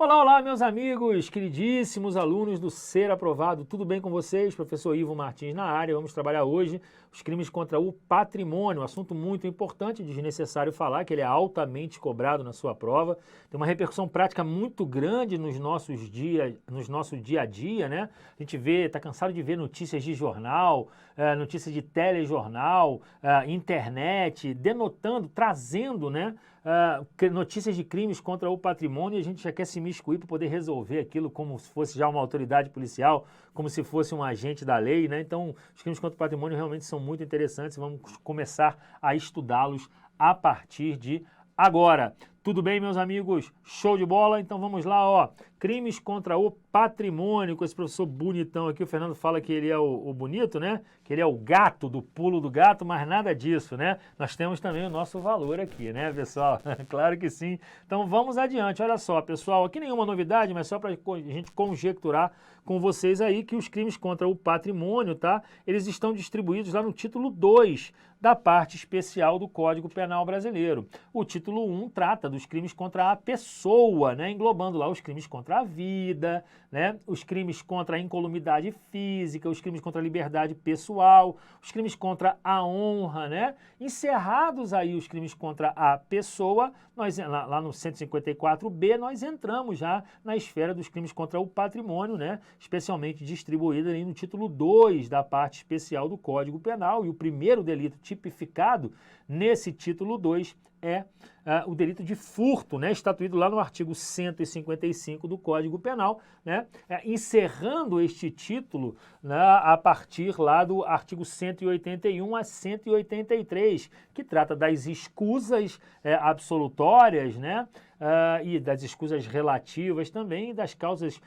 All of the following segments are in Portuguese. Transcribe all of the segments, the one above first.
Olá, olá, meus amigos, queridíssimos alunos do Ser Aprovado, tudo bem com vocês? Professor Ivo Martins na área. Vamos trabalhar hoje os crimes contra o patrimônio, um assunto muito importante, desnecessário falar, que ele é altamente cobrado na sua prova, tem uma repercussão prática muito grande nos nosso dia a dia, né? A gente tá cansado de ver notícias de jornal, notícias de telejornal, internet, trazendo, né? Notícias de crimes contra o patrimônio e a gente já quer se imiscuir para poder resolver aquilo como se fosse já uma autoridade policial, como se fosse um agente da lei, né? Então, os crimes contra o patrimônio realmente são muito interessantes e vamos começar a estudá-los a partir de agora. Tudo bem, meus amigos? Show de bola? Então vamos lá, ó. Crimes contra o patrimônio, com esse professor bonitão aqui. O Fernando fala que ele é o bonito, né? Que ele é o gato, do pulo do gato, mas nada disso, né? Nós temos também o nosso valor aqui, né, pessoal? Claro que sim. Então vamos adiante. Olha só, pessoal, aqui nenhuma novidade, mas só para a gente conjecturar com vocês aí que os crimes contra o patrimônio, tá? Eles estão distribuídos lá no título 2 da parte especial do Código Penal Brasileiro. O título 1 trata dos crimes contra a pessoa, né? Englobando lá os crimes contra a vida, né? Os crimes contra a incolumidade física, os crimes contra a liberdade pessoal, os crimes contra a honra, né? Encerrados aí os crimes contra a pessoa, nós lá no 154B nós entramos já na esfera dos crimes contra o patrimônio, né? Especialmente distribuída aí no título 2 da parte especial do Código Penal, e o primeiro delito tipificado nesse título 2 é o delito de furto, né, estatuído lá no artigo 155 do Código Penal, né, encerrando este título, né, a partir lá do artigo 181 a 183, que trata das escusas absolutórias, né, e das escusas relativas também, e das causas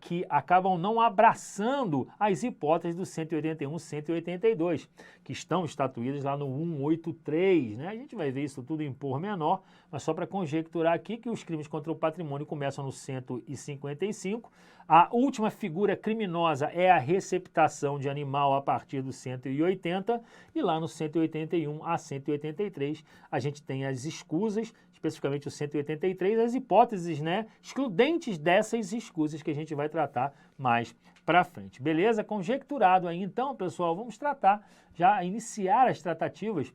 que acabam não abraçando as hipóteses do 181 e 182, que estão estatuídas lá no 183, né? A gente vai ver isso tudo em pormenor, mas só para conjecturar aqui que os crimes contra o patrimônio começam no 155, a última figura criminosa é a receptação de animal a partir do 180, e lá no 181 a 183 a gente tem as escusas, especificamente o 183, as hipóteses, né, excludentes dessas escusas que a gente vai tratar mais para frente. Beleza? Conjecturado aí, então, pessoal, vamos iniciar as tratativas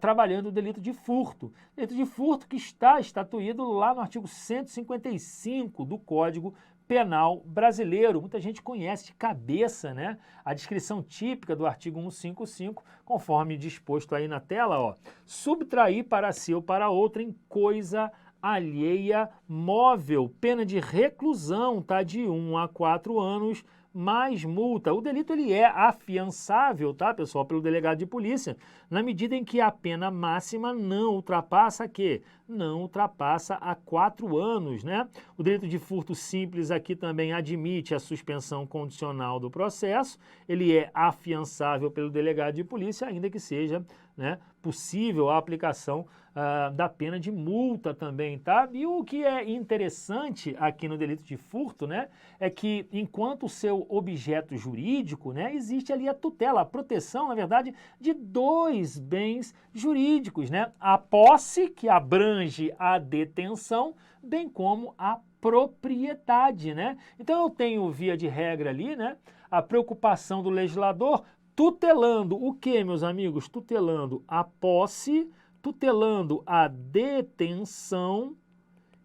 trabalhando o delito de furto. Delito de furto que está estatuído lá no artigo 155 do Código Penal Brasileiro. Muita gente conhece de cabeça, né, a descrição típica do artigo 155, conforme disposto aí na tela, ó. Subtrair para si ou para outrem coisa alheia móvel, pena de reclusão, tá, de 1 a 4 anos, mais multa. O delito ele é afiançável, tá, pessoal, pelo delegado de polícia, na medida em que a pena máxima não ultrapassa quê? Não ultrapassa a 4 anos, né? O delito de furto simples aqui também admite a suspensão condicional do processo, ele é afiançável pelo delegado de polícia, ainda que seja, né, possível a aplicação da pena de multa também, tá? E o que é interessante aqui no delito de furto, né, é que enquanto o seu objeto jurídico, né, existe ali a tutela, a proteção, na verdade, de dois bens jurídicos, né? A posse, que abrange a detenção, bem como a propriedade, né? Então eu tenho, via de regra ali, né, a preocupação do legislador tutelando o que, meus amigos? Tutelando a posse, tutelando a detenção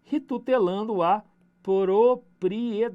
e tutelando a propriedade,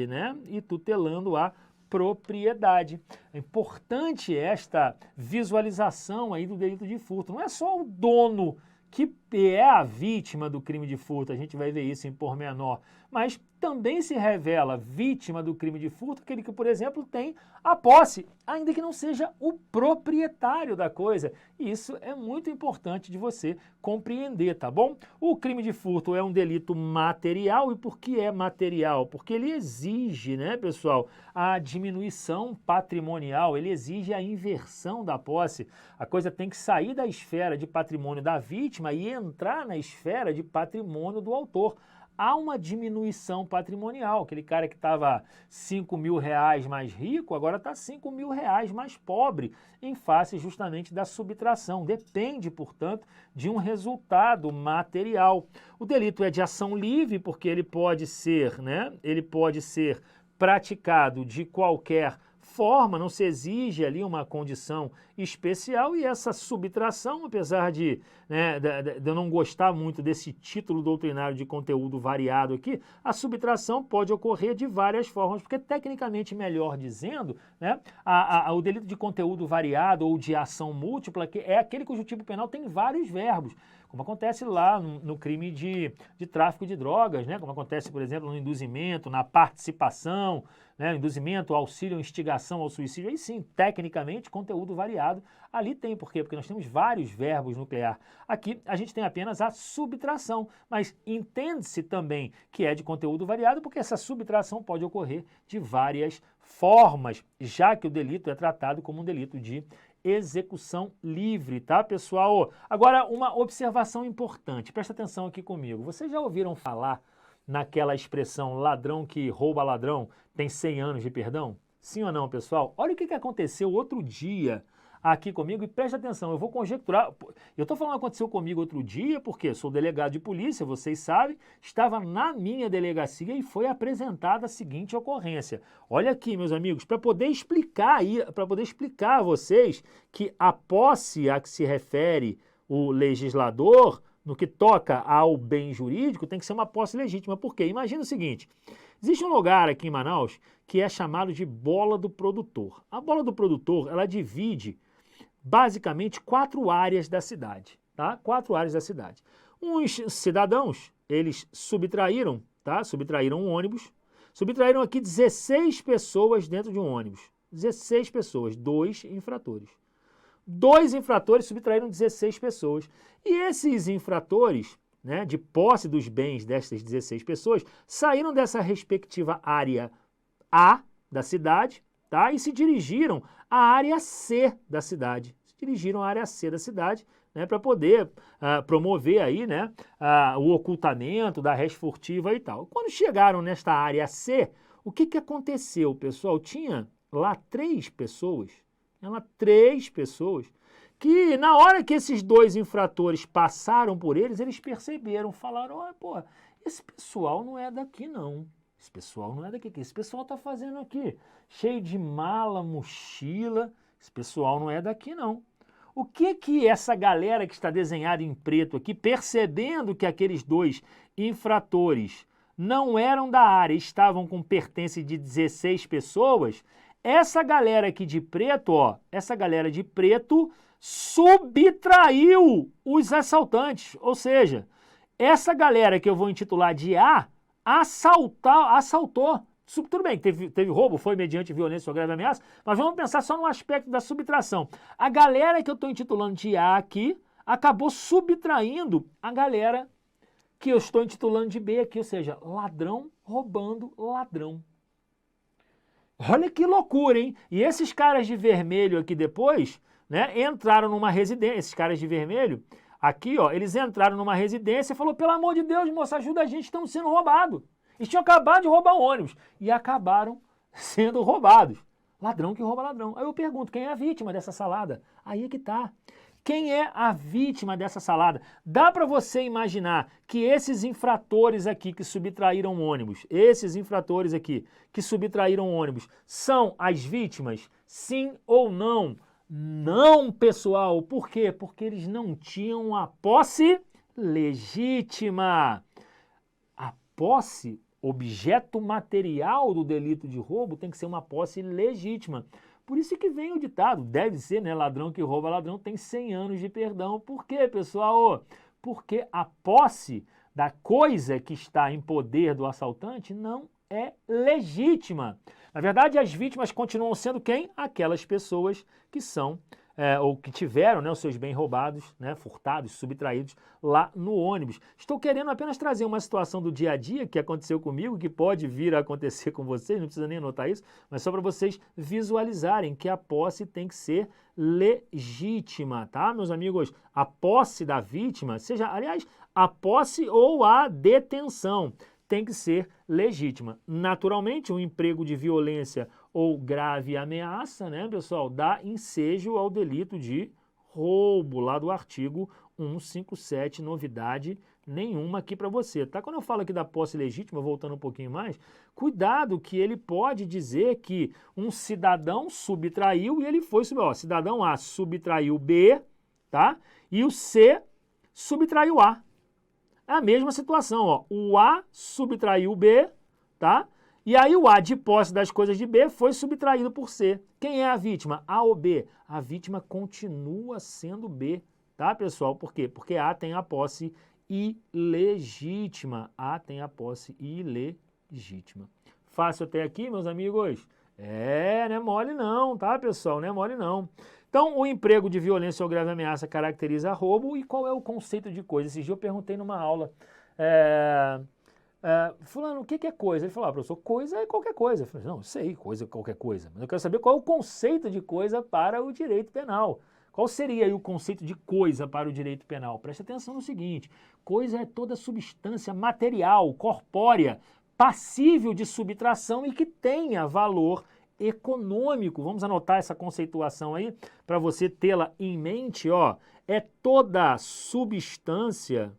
né? E tutelando a propriedade. É importante esta visualização aí do delito de furto. Não é só o dono que é a vítima do crime de furto, a gente vai ver isso em pormenor, mas também se revela vítima do crime de furto aquele que, por exemplo, tem a posse, ainda que não seja o proprietário da coisa. E isso é muito importante de você compreender, tá bom? O crime de furto é um delito material. E por que é material? Porque ele exige, né, pessoal, a diminuição patrimonial, ele exige a inversão da posse. A coisa tem que sair da esfera de patrimônio da vítima e entrar na esfera de patrimônio do autor. há uma diminuição patrimonial. Aquele cara que estava R$ 5.000 mais rico, agora está R$ 5.000 mais pobre, em face justamente da subtração. Depende, portanto, de um resultado material. O delito é de ação livre, porque ele pode ser, né? Ele pode ser praticado de qualquer forma, não se exige ali uma condição especial, e essa subtração, apesar de, né, de eu não gostar muito desse título doutrinário de conteúdo variado aqui, a subtração pode ocorrer de várias formas, porque tecnicamente, melhor dizendo, né, o delito de conteúdo variado ou de ação múltipla, que é aquele cujo tipo penal tem vários verbos, como acontece lá no crime de tráfico de drogas, né, como acontece, por exemplo, no induzimento, na participação, né, induzimento, auxílio, instigação ao suicídio. Aí sim, tecnicamente, conteúdo variado ali tem. Por quê? Porque nós temos vários verbos nuclear. Aqui a gente tem apenas a subtração, mas entende-se também que é de conteúdo variado, porque essa subtração pode ocorrer de várias formas, já que o delito é tratado como um delito de execução livre, tá, pessoal? Agora, uma observação importante, presta atenção aqui comigo. Vocês já ouviram falar naquela expressão ladrão que rouba ladrão tem 100 anos de perdão? Sim ou não, pessoal? Olha o que aconteceu outro dia aqui comigo e presta atenção, eu vou conjecturar. Eu estou falando que aconteceu comigo outro dia porque sou delegado de polícia, vocês sabem, estava na minha delegacia e foi apresentada a seguinte ocorrência. Olha aqui, meus amigos, para poder explicar a vocês que a posse a que se refere o legislador no que toca ao bem jurídico tem que ser uma posse legítima. Por quê? Imagina o seguinte, existe um lugar aqui em Manaus que é chamado de Bola do Produtor. A Bola do Produtor, ela divide basicamente 4 áreas da cidade, tá? 4 áreas da cidade. Uns cidadãos, eles subtraíram, tá? Subtraíram um ônibus, subtraíram aqui 16 pessoas dentro de um ônibus. 16 pessoas, 2 infratores. 2 infratores subtraíram 16 pessoas. E esses infratores, né, de posse dos bens dessas 16 pessoas, saíram dessa respectiva área A da cidade, tá, e se dirigiram à área C da cidade. Se dirigiram à área C da cidade, né, para poder promover aí, né, o ocultamento da res furtiva e tal. Quando chegaram nesta área C, o que aconteceu, pessoal? Tinha lá 3 pessoas, que na hora que esses 2 infratores passaram por eles, eles perceberam, falaram, oh, pô, esse pessoal não é daqui não, esse pessoal não é daqui, o que esse pessoal tá fazendo aqui? Cheio de mala, mochila, esse pessoal não é daqui não. O que essa galera que está desenhada em preto aqui, percebendo que aqueles 2 infratores não eram da área, estavam com pertence de 16 pessoas, essa galera aqui de preto, ó, essa galera de preto subtraiu os assaltantes, ou seja, essa galera que eu vou intitular de A, assaltou. Tudo bem, teve roubo, foi mediante violência ou grave ameaça, mas vamos pensar só no aspecto da subtração. A galera que eu estou intitulando de A aqui, acabou subtraindo a galera que eu estou intitulando de B aqui, ou seja, ladrão roubando ladrão. Olha que loucura, hein? E esses caras de vermelho aqui depois, né, entraram numa residência, esses caras de vermelho, aqui, ó, eles entraram numa residência e falou, pelo amor de Deus, moça, ajuda a gente, estamos sendo roubados. Eles tinham acabado de roubar o ônibus e acabaram sendo roubados. Ladrão que rouba ladrão. Aí eu pergunto, quem é a vítima dessa salada? Aí é que tá. Quem é a vítima dessa salada? Dá para você imaginar que esses infratores aqui que subtraíram ônibus, são as vítimas? Sim ou não? Não, pessoal. Por quê? Porque eles não tinham a posse legítima. A posse, objeto material do delito de roubo, tem que ser uma posse legítima. Por isso que vem o ditado, deve ser, né, ladrão que rouba ladrão tem 100 anos de perdão. Por quê, pessoal? Porque a posse da coisa que está em poder do assaltante não é legítima. Na verdade, as vítimas continuam sendo quem? Aquelas pessoas que são, ou que tiveram, né, os seus bens roubados, né, furtados, subtraídos lá no ônibus. Estou querendo apenas trazer uma situação do dia a dia que aconteceu comigo, que pode vir a acontecer com vocês, não precisa nem anotar isso, mas só para vocês visualizarem que a posse tem que ser legítima, tá, meus amigos? A posse da vítima, seja, aliás, a posse ou a detenção, tem que ser legítima. Naturalmente, um emprego de violência ou grave ameaça, né, pessoal, dá ensejo ao delito de roubo, lá do artigo 157, novidade nenhuma aqui para você, tá? Quando eu falo aqui da posse legítima, voltando um pouquinho mais, cuidado que ele pode dizer que um cidadão subtraiu e ele foi, cidadão A subtraiu B, tá? E o C subtraiu A. É a mesma situação, ó. O A subtraiu o B, tá? E aí o A, de posse das coisas de B, foi subtraído por C. Quem é a vítima? A ou B? A vítima continua sendo B, tá, pessoal? Por quê? Porque A tem a posse ilegítima. A tem a posse ilegítima. Fácil até aqui, meus amigos? Não é mole não, tá, pessoal? Não é mole não. Então, o emprego de violência ou grave ameaça caracteriza roubo. E qual é o conceito de coisa? Esse dia eu perguntei numa aula, fulano, o que é coisa? Ele falou, professor, coisa é qualquer coisa. Eu falei, não, sei, coisa é qualquer coisa. Mas eu quero saber qual é o conceito de coisa para o direito penal. Qual seria aí o conceito de coisa para o direito penal? Preste atenção no seguinte, coisa é toda substância material, corpórea, passível de subtração e que tenha valor econômico. Vamos anotar essa conceituação aí para você tê-la em mente, ó. É toda substância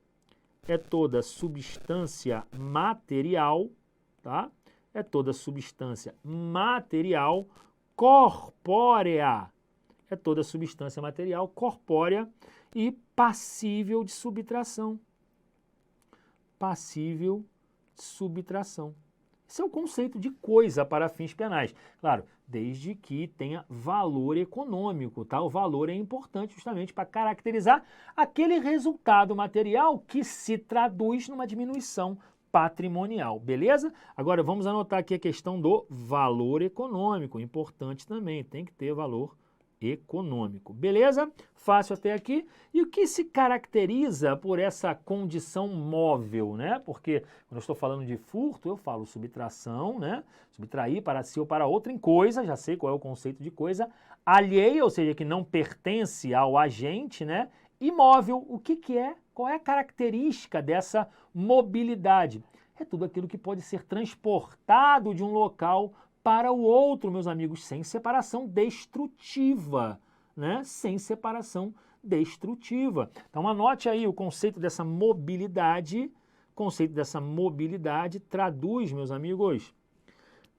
material, tá? É toda substância material corpórea. É toda substância material corpórea e passível de subtração. Passível de subtração. Esse é o conceito de coisa para fins penais. Claro, desde que tenha valor econômico, tá? O valor é importante justamente para caracterizar aquele resultado material que se traduz numa diminuição patrimonial, beleza? Agora vamos anotar aqui a questão do valor econômico, importante também, tem que ter valor econômico, beleza? Fácil até aqui. E o que se caracteriza por essa condição móvel, né? Porque quando eu estou falando de furto, eu falo subtração, né? Subtrair para si ou para outra em coisa, já sei qual é o conceito de coisa, alheia, ou seja, que não pertence ao agente, né? Imóvel, o que é? Qual é a característica dessa mobilidade? É tudo aquilo que pode ser transportado de um local para o outro, meus amigos, sem separação destrutiva, né? Sem separação destrutiva. Então anote aí o conceito dessa mobilidade. O conceito dessa mobilidade traduz, meus amigos,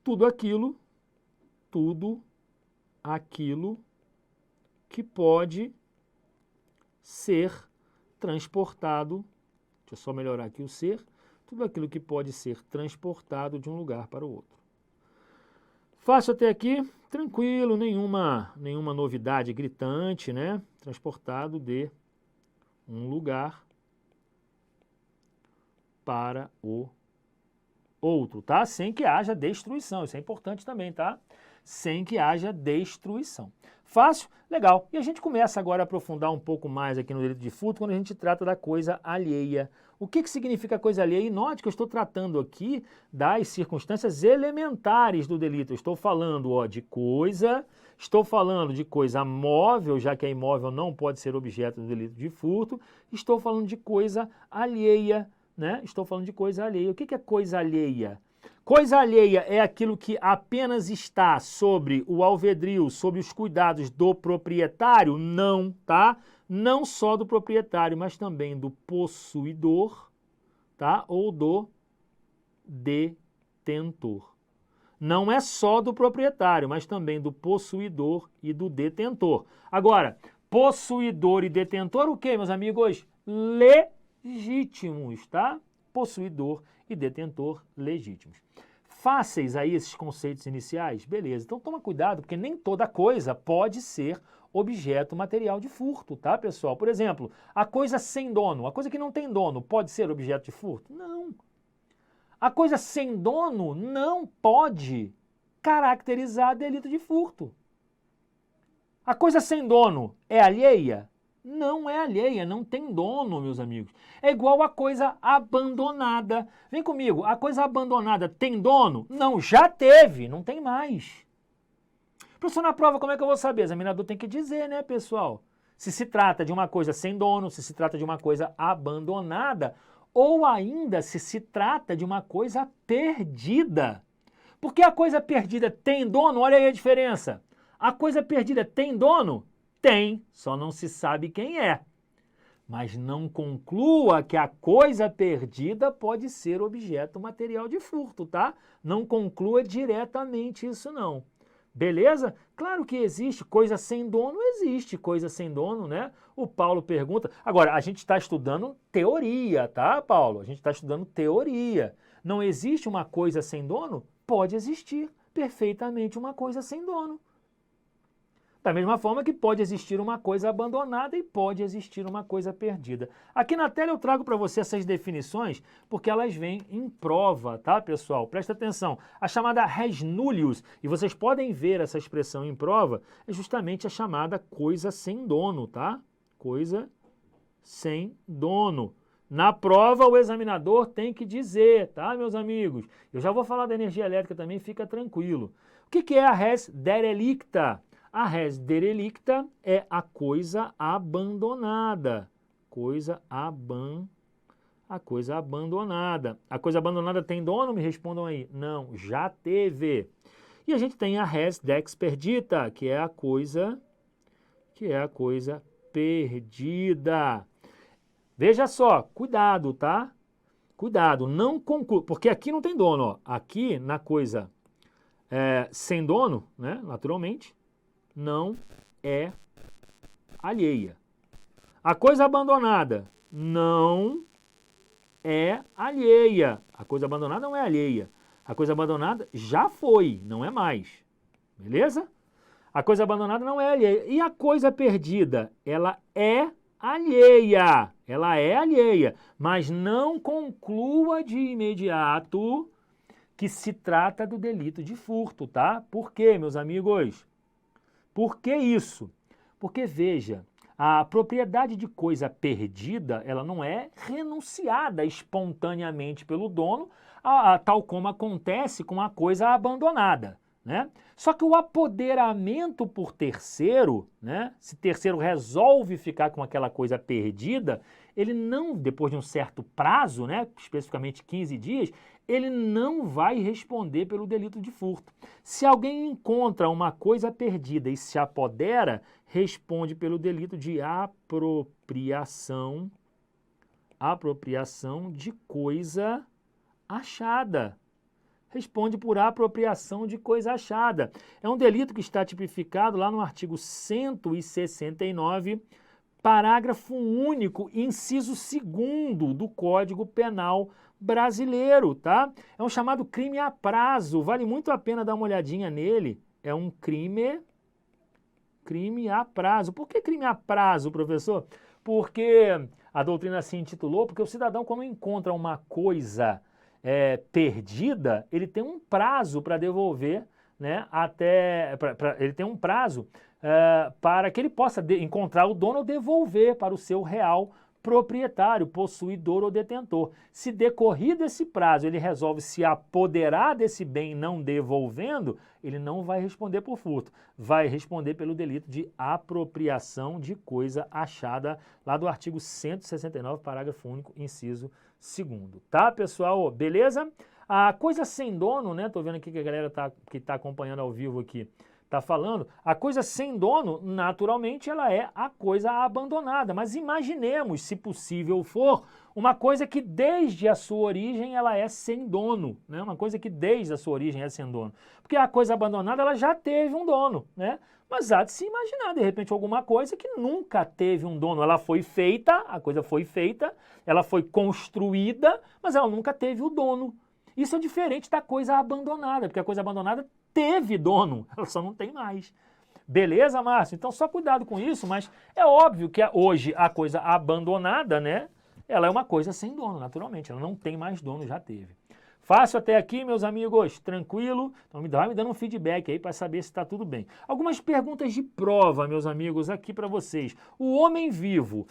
tudo aquilo que pode ser transportado, deixa eu só melhorar aqui o ser, tudo aquilo que pode ser transportado de um lugar para o outro. Fácil até aqui, tranquilo, nenhuma novidade gritante, né? Transportado de um lugar para o outro, tá? Sem que haja destruição, isso é importante também, tá? Sem que haja destruição. Fácil? Legal. E a gente começa agora a aprofundar um pouco mais aqui no direito de furto quando a gente trata da coisa alheia. O que significa coisa alheia? E note que eu estou tratando aqui das circunstâncias elementares do delito. Eu estou falando, ó, de coisa, estou falando de coisa móvel, já que a imóvel não pode ser objeto do delito de furto, estou falando de coisa alheia, né? Estou falando de coisa alheia. O que é coisa alheia? Coisa alheia é aquilo que apenas está sobre o alvedrio, sobre os cuidados do proprietário? Não, tá? Não só do proprietário, mas também do possuidor, tá? Ou do detentor. Não é só do proprietário, mas também do possuidor e do detentor. Agora, possuidor e detentor, o que, meus amigos? Legítimos, tá? Possuidor e detentor legítimos. Fáceis aí esses conceitos iniciais? Beleza, então toma cuidado, porque nem toda coisa pode ser objeto material de furto, tá, pessoal? Por exemplo, a coisa sem dono, a coisa que não tem dono, pode ser objeto de furto? Não. A coisa sem dono não pode caracterizar delito de furto. A coisa sem dono é alheia? Não é alheia, não tem dono, meus amigos. É igual a coisa abandonada. Vem comigo, a coisa abandonada tem dono? Não, já teve, não tem mais. Professor, na prova, como é que eu vou saber? O examinador tem que dizer, né, pessoal? Se se trata de uma coisa sem dono, se se trata de uma coisa abandonada, ou ainda se trata de uma coisa perdida. Porque a coisa perdida tem dono? Olha aí a diferença. A coisa perdida tem dono? Tem, só não se sabe quem é. Mas não conclua que a coisa perdida pode ser objeto material de furto, tá? Não conclua diretamente isso não. Beleza? Claro que existe coisa sem dono, existe coisa sem dono, né? O Paulo pergunta. Agora, a gente está estudando teoria, tá, Paulo? A gente está estudando teoria. Não existe uma coisa sem dono? Pode existir perfeitamente uma coisa sem dono. Da mesma forma que pode existir uma coisa abandonada e pode existir uma coisa perdida. Aqui na tela eu trago para você essas definições porque elas vêm em prova, tá, pessoal? Presta atenção. A chamada res nullius, e vocês podem ver essa expressão em prova, é justamente a chamada coisa sem dono, tá? Coisa sem dono. Na prova, o examinador tem que dizer, tá, meus amigos? Eu já vou falar da energia elétrica também, fica tranquilo. O que é a res derelicta? A res derelicta é a coisa abandonada. A coisa abandonada. A coisa abandonada tem dono? Me respondam aí. Não, já teve. E a gente tem a res dexperdita, que é a coisa perdida. Veja só, cuidado, tá? Cuidado, não conclua, porque aqui não tem dono, ó. Aqui na coisa sem dono, né, naturalmente, não é alheia. A coisa abandonada não é alheia. A coisa abandonada não é alheia. A coisa abandonada já foi, não é mais. Beleza? A coisa abandonada não é alheia. E a coisa perdida, ela é alheia. Ela é alheia, mas não conclua de imediato que se trata do delito de furto, tá? Por quê, meus amigos? Por que isso? Porque, veja, a propriedade de coisa perdida, ela não é renunciada espontaneamente pelo dono, tal como acontece com a coisa abandonada, né? Só que o apoderamento por terceiro, né? Se terceiro resolve ficar com aquela coisa perdida, ele não, depois de um certo prazo, né? Especificamente 15 dias, ele não vai responder pelo delito de furto. Se alguém encontra uma coisa perdida e se apodera, responde pelo delito de apropriação de coisa achada. Responde por apropriação de coisa achada. É um delito que está tipificado lá no artigo 169, parágrafo único, inciso 2º do Código Penal brasileiro, tá? É um chamado crime a prazo, vale muito a pena dar uma olhadinha nele. É um crime a prazo. Por que crime a prazo, professor? Porque a doutrina se intitulou, porque o cidadão, quando encontra uma coisa perdida, ele tem um prazo para devolver, né? Ele tem um prazo para que ele possa encontrar o dono ou devolver para o seu real proprietário, possuidor ou detentor. Se decorrido esse prazo ele resolve se apoderar desse bem não devolvendo, ele não vai responder por furto, vai responder pelo delito de apropriação de coisa achada, lá do artigo 169, parágrafo único, inciso 2º. Tá, pessoal? Beleza? A coisa sem dono, né? Tô vendo aqui que a galera que tá acompanhando ao vivo aqui está falando, a coisa sem dono, naturalmente, ela é a coisa abandonada. Mas imaginemos, se possível for, uma coisa que desde a sua origem ela é sem dono, né? Uma coisa que desde a sua origem é sem dono. Porque a coisa abandonada ela já teve um dono, né? Mas há de se imaginar, de repente, alguma coisa que nunca teve um dono. Ela foi feita, a coisa foi feita, ela foi construída, mas ela nunca teve o dono. Isso é diferente da coisa abandonada, porque a coisa abandonada teve dono, ela só não tem mais. Beleza, Márcio? Então só cuidado com isso, mas é óbvio que hoje a coisa abandonada, né? Ela é uma coisa sem dono, naturalmente, ela não tem mais dono, já teve. Fácil até aqui, meus amigos? Tranquilo? Então vai me dando um feedback aí para saber se está tudo bem. Algumas perguntas de prova, meus amigos, aqui para vocês. O homem vivo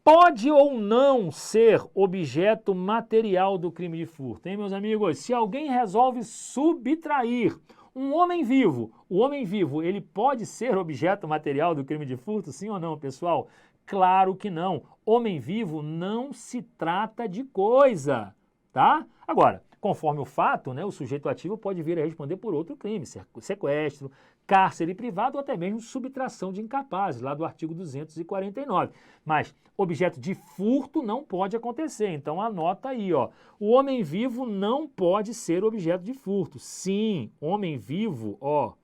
pode ou não ser objeto material do crime de furto, hein, meus amigos? Se alguém resolve subtrair um homem vivo, o homem vivo, ele pode ser objeto material do crime de furto, sim ou não, pessoal? Claro que não. Homem vivo não se trata de coisa, tá? Agora, conforme o fato, né, o sujeito ativo pode vir a responder por outro crime, sequestro, cárcere privado ou até mesmo subtração de incapazes, lá do artigo 249. Mas objeto de furto não pode acontecer, então anota aí, ó. O homem vivo não pode ser objeto de furto. Sim, homem vivo, ó,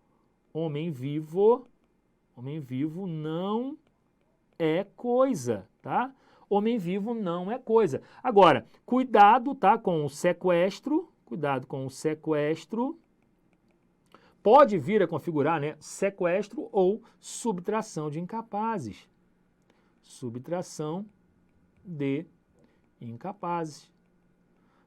homem vivo não é coisa, tá? Homem vivo não é coisa. Agora, cuidado, tá, com o sequestro, pode vir a configurar, né, sequestro ou subtração de incapazes. Subtração de incapazes.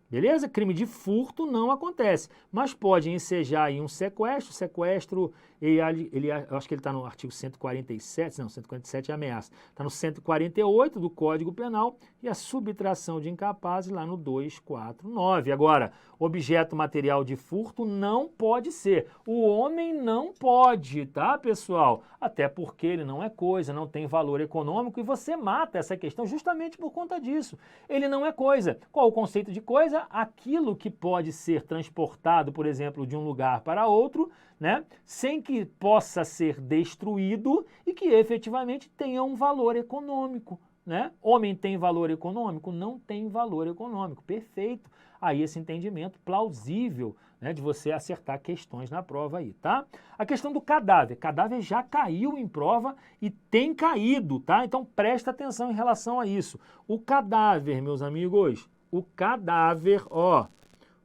Beleza? Crime de furto não acontece, mas pode ensejar aí um sequestro, eu acho que ele está no artigo 147, não, 147 é ameaça, está no 148 do Código Penal e a subtração de incapazes lá no 249. Agora, objeto material de furto não pode ser, o homem não pode, tá, pessoal? Até porque ele não é coisa, não tem valor econômico e você mata essa questão justamente por conta disso. Ele não é coisa. Qual o conceito de coisa? Aquilo que pode ser transportado, por exemplo, de um lugar para outro, né, sem que possa ser destruído e que efetivamente tenha um valor econômico, né? Homem tem valor econômico? Não tem valor econômico. Perfeito. Aí esse entendimento plausível, né, de você acertar questões na prova aí, tá? A questão do cadáver. Cadáver já caiu em prova e tem caído, tá? Então presta atenção em relação a isso. O cadáver, meus amigos, o cadáver, ó,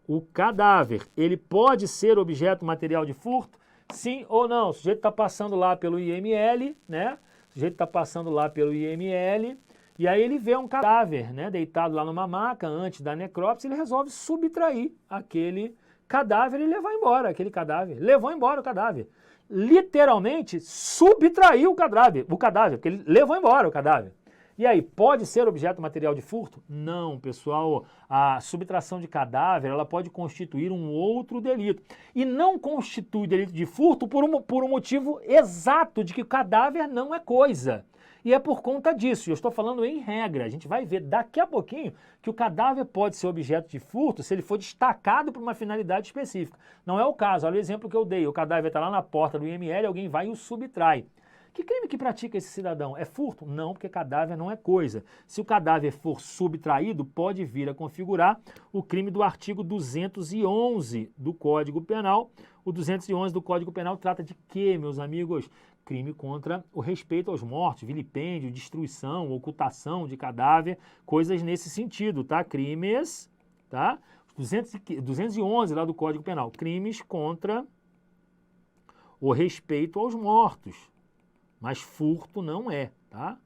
o cadáver, ele pode ser objeto material de furto? Sim ou não? O sujeito está passando lá pelo IML, né? O sujeito está passando lá pelo IML e aí ele vê um cadáver, né, deitado lá numa maca antes da necrópsia, ele resolve subtrair aquele cadáver e levar embora aquele cadáver. Levou embora o cadáver. Literalmente subtraiu o cadáver, porque ele levou embora o cadáver. E aí, pode ser objeto material de furto? Não, pessoal. A subtração de cadáver, ela pode constituir um outro delito. E não constitui delito de furto por um motivo exato de que o cadáver não é coisa. E é por conta disso, eu estou falando em regra, a gente vai ver daqui a pouquinho que o cadáver pode ser objeto de furto se ele for destacado por uma finalidade específica. Não é o caso, olha o exemplo que eu dei, o cadáver está lá na porta do IML, alguém vai e o subtrai. Que crime que pratica esse cidadão? É furto? Não, porque cadáver não é coisa. Se o cadáver for subtraído, pode vir a configurar o crime do artigo 211 do Código Penal. O 211 do Código Penal trata de quê, meus amigos? Crime contra o respeito aos mortos, vilipêndio, destruição, ocultação de cadáver, coisas nesse sentido, tá? Crimes, tá? 211 lá do Código Penal, crimes contra o respeito aos mortos. Mas furto não é, tá?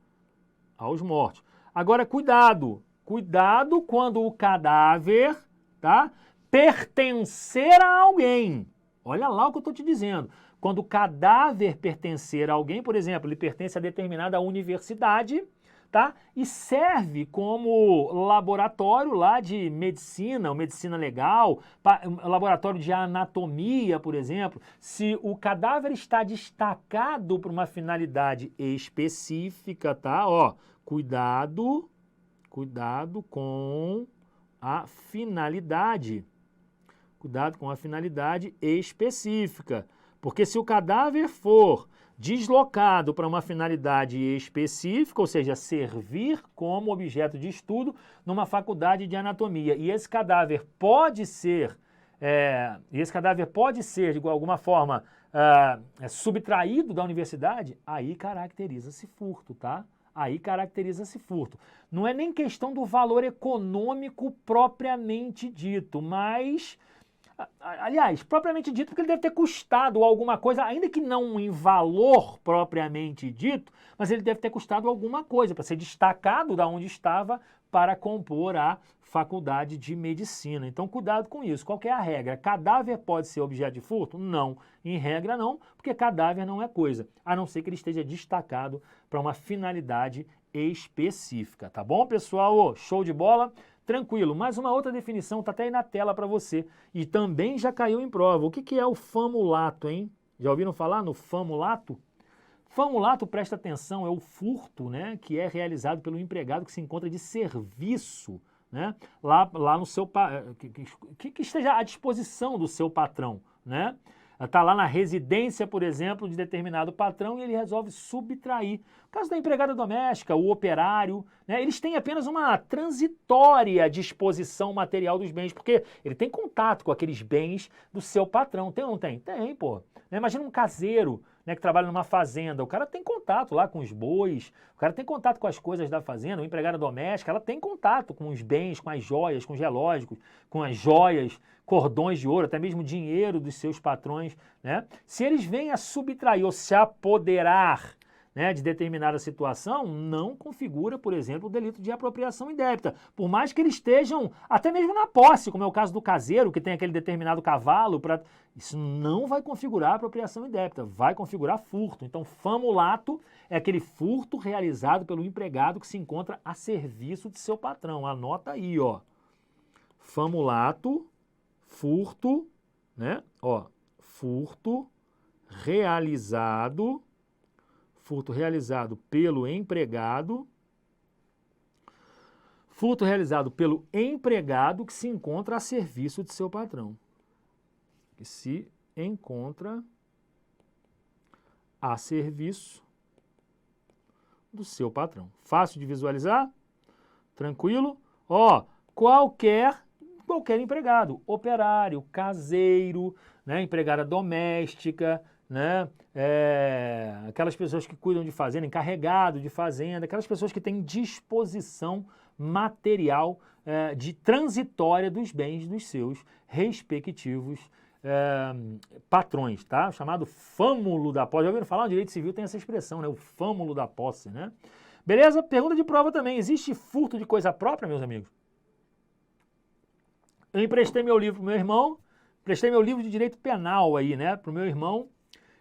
Aos mortos. Agora, cuidado quando o cadáver, tá, pertencer a alguém. Olha lá o que eu estou te dizendo. Quando o cadáver pertencer a alguém, por exemplo, ele pertence a determinada universidade, tá? E serve como laboratório lá de medicina, ou medicina legal, laboratório de anatomia, por exemplo. Se o cadáver está destacado para uma finalidade específica, tá? Ó, cuidado com a finalidade. Cuidado com a finalidade específica. Porque se o cadáver for deslocado para uma finalidade específica, ou seja, servir como objeto de estudo numa faculdade de anatomia, e esse cadáver pode ser, de alguma forma, subtraído da universidade, aí caracteriza-se furto, tá? Aí caracteriza-se furto. Não é nem questão do valor econômico propriamente dito, mas... Aliás, propriamente dito, porque ele deve ter custado alguma coisa, ainda que não em valor propriamente dito, mas ele deve ter custado alguma coisa para ser destacado da onde estava para compor a faculdade de medicina. Então, cuidado com isso. Qual que é a regra? Cadáver pode ser objeto de furto? Não. Em regra, não, porque cadáver não é coisa, a não ser que ele esteja destacado para uma finalidade específica. Tá bom, pessoal? Show de bola? Tranquilo, mas uma outra definição está até aí na tela para você e também já caiu em prova. O que é o famulato, hein? Já ouviram falar no famulato? Famulato, presta atenção, é o furto, né, que é realizado pelo empregado que se encontra de serviço, né, lá no seu que esteja à disposição do seu patrão, né? Está lá na residência, por exemplo, de determinado patrão e ele resolve subtrair. No caso da empregada doméstica, o operário, né, eles têm apenas uma transitória disposição material dos bens, porque ele tem contato com aqueles bens do seu patrão. Tem ou não tem? Tem, pô. Imagina um caseiro, né, que trabalha numa fazenda, o cara tem contato lá com os bois, o cara tem contato com as coisas da fazenda, uma empregada doméstica, ela tem contato com os bens, com as joias, com os relógios, com as joias, cordões de ouro, até mesmo dinheiro dos seus patrões, né? Se eles vêm a subtrair ou se apoderar, né, de determinada situação, não configura, por exemplo, o delito de apropriação indébita. Por mais que eles estejam até mesmo na posse, como é o caso do caseiro, que tem aquele determinado cavalo, isso não vai configurar apropriação indébita, vai configurar furto. Então, famulato é aquele furto realizado pelo empregado que se encontra a serviço de seu patrão. Anota aí, ó. Famulato, furto, né? Ó, furto realizado pelo empregado, furto realizado pelo empregado que se encontra a serviço de seu patrão. Que se encontra a serviço do seu patrão. Fácil de visualizar? Tranquilo? Ó, qualquer empregado, operário, caseiro, né, empregada doméstica, né, aquelas pessoas que cuidam de fazenda, encarregado de fazenda, aquelas pessoas que têm disposição material de transitória dos bens dos seus respectivos patrões, tá? Chamado fâmulo da posse. Já ouviram falar? O direito civil tem essa expressão, né? O fâmulo da posse, né? Beleza? Pergunta de prova também. Existe furto de coisa própria, meus amigos? Eu emprestei meu livro pro meu irmão, emprestei meu livro de direito penal aí, né, pro meu irmão,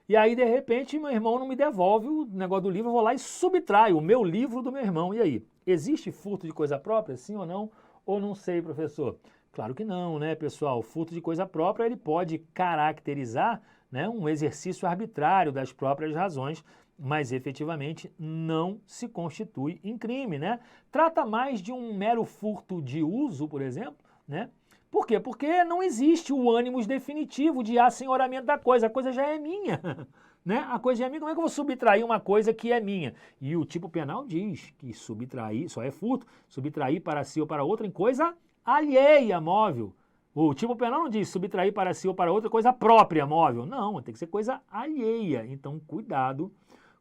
e aí, de repente, meu irmão não me devolve o negócio do livro, eu vou lá e subtraio o meu livro do meu irmão. E aí, existe furto de coisa própria, sim ou não? Ou não sei, professor? Claro que não, né, pessoal? O furto de coisa própria, ele pode caracterizar, né, um exercício arbitrário das próprias razões, mas efetivamente não se constitui em crime, né? Trata mais de um mero furto de uso, por exemplo, né? Por quê? Porque não existe o ânimos definitivo de assenhoramento da coisa, a coisa já é minha, né? A coisa já é minha, como é que eu vou subtrair uma coisa que é minha? E o tipo penal diz que subtrair, só é furto, subtrair para si ou para outra em coisa alheia móvel. O tipo penal não diz subtrair para si ou para outra coisa própria móvel, não, tem que ser coisa alheia, então cuidado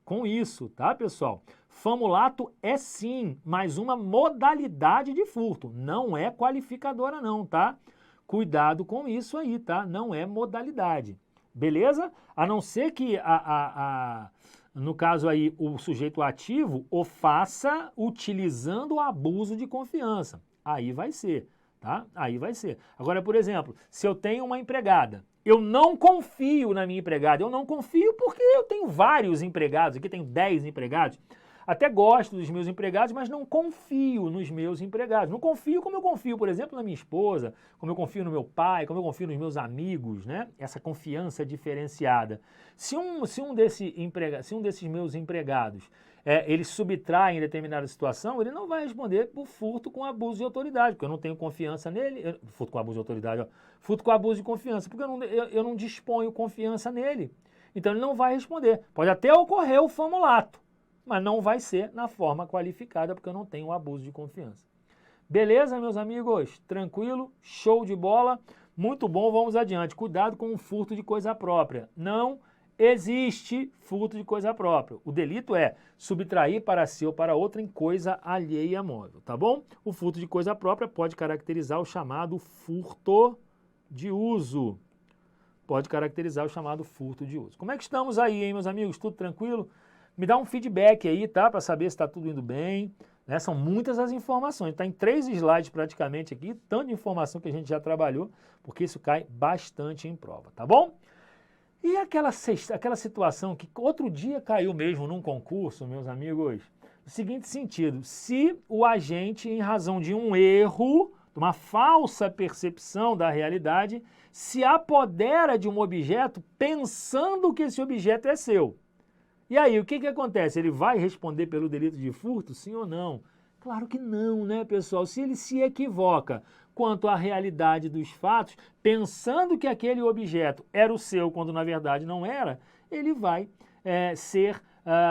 com isso, tá, pessoal? Famulato é sim mais uma modalidade de furto, não é qualificadora não, tá? Cuidado com isso aí, tá? Não é modalidade, beleza? A não ser que, no caso aí, o sujeito ativo o faça utilizando o abuso de confiança, aí vai ser, tá? Aí vai ser. Agora, por exemplo, se eu tenho uma empregada, eu não confio na minha empregada, eu não confio porque eu tenho vários empregados, aqui tenho 10 empregados, até gosto dos meus empregados, mas não confio nos meus empregados. Não confio como eu confio, por exemplo, na minha esposa, como eu confio no meu pai, como eu confio nos meus amigos, né? Essa confiança diferenciada. Se um desses meus empregados eles subtraem em determinada situação, ele não vai responder por furto com abuso de autoridade, porque eu não tenho confiança nele. Furto com abuso de autoridade, ó. Furto com abuso de confiança, porque eu não disponho confiança nele. Então ele não vai responder. Pode até ocorrer o famulato, mas não vai ser na forma qualificada, porque eu não tenho abuso de confiança. Beleza, meus amigos? Tranquilo? Show de bola? Muito bom, vamos adiante. Cuidado com o furto de coisa própria. Não existe furto de coisa própria. O delito é subtrair para si ou para outra em coisa alheia móvel, tá bom? O furto de coisa própria pode caracterizar o chamado furto de uso. Pode caracterizar o chamado furto de uso. Como é que estamos aí, hein, meus amigos? Tudo tranquilo? Me dá um feedback aí, tá? Para saber se está tudo indo bem. Né? São muitas as informações. Está em 3 slides praticamente aqui, tanta informação que a gente já trabalhou, porque isso cai bastante em prova, tá bom? E aquela situação que outro dia caiu mesmo num concurso, meus amigos, no seguinte sentido: se o agente, em razão de um erro, de uma falsa percepção da realidade, se apodera de um objeto pensando que esse objeto é seu. E aí, o que acontece? Ele vai responder pelo delito de furto, sim ou não? Claro que não, né, pessoal? Se ele se equivoca quanto à realidade dos fatos, pensando que aquele objeto era o seu quando na verdade não era, ele vai ser,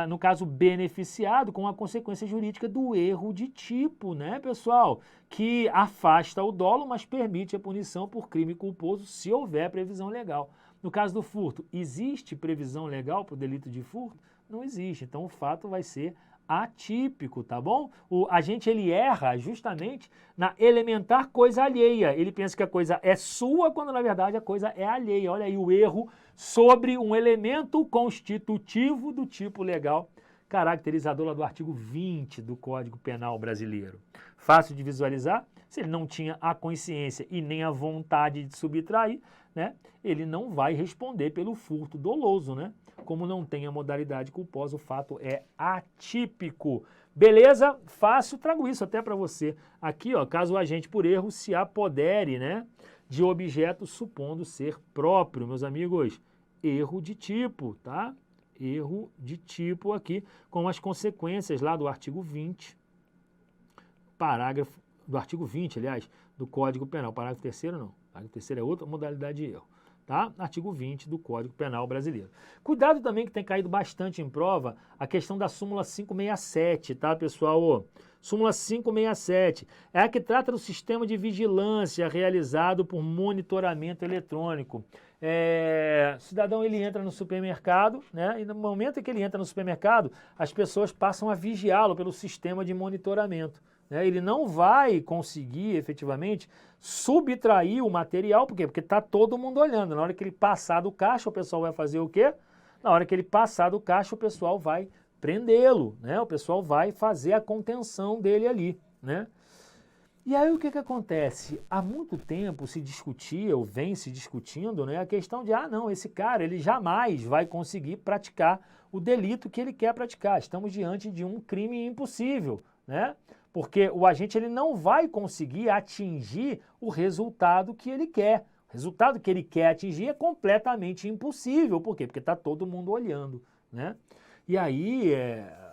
no caso, beneficiado com a consequência jurídica do erro de tipo, né, pessoal? Que afasta o dolo, mas permite a punição por crime culposo se houver previsão legal. No caso do furto, existe previsão legal para o delito de furto? Não existe, então o fato vai ser atípico, tá bom? O agente ele erra justamente na elementar coisa alheia. Ele pensa que a coisa é sua quando na verdade a coisa é alheia. Olha aí o erro sobre um elemento constitutivo do tipo legal, caracterizador lá do artigo 20 do Código Penal brasileiro. Fácil de visualizar? Se ele não tinha a consciência e nem a vontade de subtrair, né, ele não vai responder pelo furto doloso, né? Como não tem a modalidade culposa, o fato é atípico. Beleza? Fácil, trago isso até para você. Aqui, ó, caso o agente por erro se apodere, né, de objeto supondo ser próprio, meus amigos, erro de tipo, tá? Erro de tipo aqui, com as consequências lá do artigo 20, parágrafo, do artigo 20, aliás, do Código Penal. Parágrafo 3º não. Parágrafo 3º é outra modalidade de erro. Tá? Artigo 20 do Código Penal brasileiro. Cuidado também que tem caído bastante em prova a questão da súmula 567, tá, pessoal? Súmula 567 é a que trata do sistema de vigilância realizado por monitoramento eletrônico. O cidadão ele entra no supermercado, né? E no momento em que ele entra no supermercado, as pessoas passam a vigiá-lo pelo sistema de monitoramento. Ele não vai conseguir efetivamente subtrair o material, por quê? Porque está todo mundo olhando. Na hora que ele passar do caixa, o pessoal vai fazer o quê? Na hora que ele passar do caixa, o pessoal vai prendê-lo, né? O pessoal vai fazer a contenção dele ali, né? E aí o que acontece? Há muito tempo se discutia, ou vem se discutindo, né, a questão de, não, esse cara ele jamais vai conseguir praticar o delito que ele quer praticar. Estamos diante de um crime impossível, né? Porque o agente ele não vai conseguir atingir o resultado que ele quer. O resultado que ele quer atingir é completamente impossível. Por quê? Porque está todo mundo olhando, né? E aí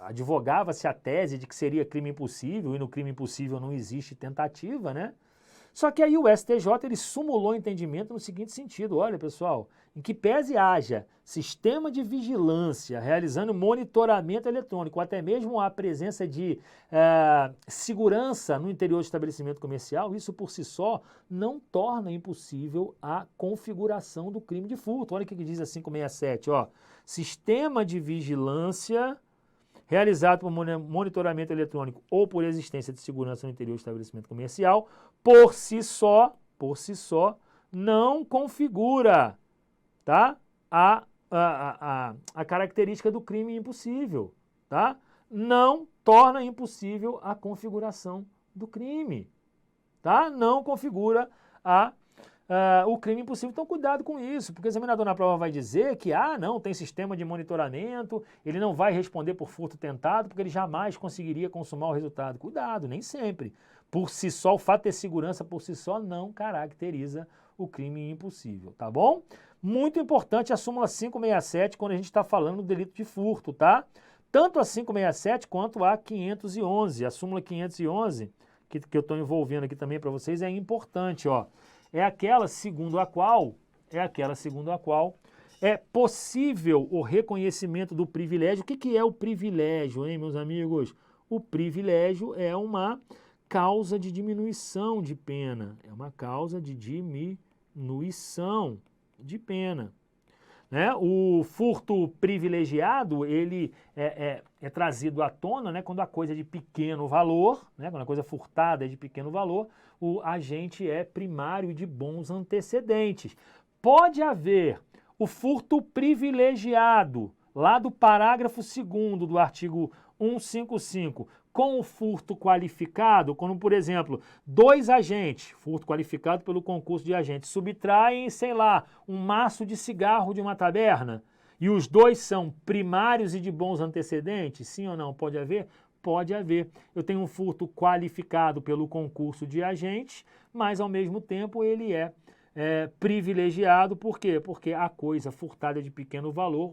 advogava-se a tese de que seria crime impossível, e no crime impossível não existe tentativa, né? Só que aí o STJ ele sumulou o entendimento no seguinte sentido: olha, pessoal, em que pese haja sistema de vigilância realizando monitoramento eletrônico, ou até mesmo a presença de segurança no interior do estabelecimento comercial, isso por si só não torna impossível a configuração do crime de furto. Olha o que diz a 567, ó. Sistema de vigilância realizado por monitoramento eletrônico ou por existência de segurança no interior do estabelecimento comercial, por si só, não configura, tá, a característica do crime impossível, tá? Não torna impossível a configuração do crime, tá? Não configura o crime impossível. Então cuidado com isso, porque o examinador na prova vai dizer que, não, tem sistema de monitoramento, ele não vai responder por furto tentado, porque ele jamais conseguiria consumar o resultado. Cuidado, nem sempre. Por si só, o fato de ter segurança por si só não caracteriza o crime impossível, tá bom? Muito importante a súmula 567 quando a gente está falando do delito de furto, tá? Tanto a 567 quanto a 511. A súmula 511, que eu estou envolvendo aqui também para vocês, é importante, ó. É aquela segundo a qual é possível o reconhecimento do privilégio. O que é o privilégio, hein, meus amigos? O privilégio é uma causa de diminuição de pena. É uma causa de diminuição de pena. Né? O furto privilegiado, ele é trazido à tona, né, quando a coisa é de pequeno valor, né, quando a coisa furtada é de pequeno valor, o agente é primário e de bons antecedentes. Pode haver o furto privilegiado, lá do parágrafo 2º do artigo 155, com o furto qualificado, quando, por exemplo, 2 agentes, furto qualificado pelo concurso de agentes, subtraem, sei lá, um maço de cigarro de uma taberna, e os 2 são primários e de bons antecedentes, sim ou não? Pode haver? Pode haver. Eu tenho um furto qualificado pelo concurso de agentes, mas ao mesmo tempo ele é privilegiado. Por quê? Porque a coisa furtada é de pequeno valor,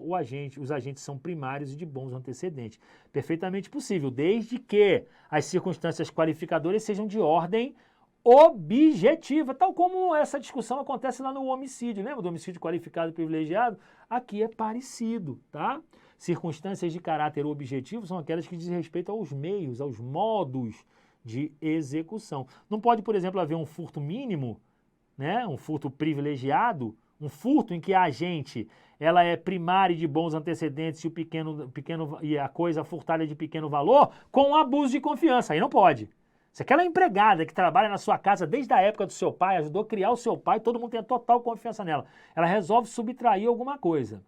os agentes são primários e de bons antecedentes. Perfeitamente possível, desde que as circunstâncias qualificadoras sejam de ordem objetiva, tal como essa discussão acontece lá no homicídio. Lembra do homicídio qualificado e privilegiado? Aqui é parecido, tá? Circunstâncias de caráter objetivo são aquelas que dizem respeito aos meios, aos modos de execução. Não pode, por exemplo, haver um furto mínimo, né? Um furto privilegiado, um furto em que a agente ela é primária e de bons antecedentes e a coisa furtada é de pequeno valor, com abuso de confiança. Aí não pode. Se aquela empregada que trabalha na sua casa desde a época do seu pai, ajudou a criar o seu pai, todo mundo tem total confiança nela, ela resolve subtrair alguma coisa,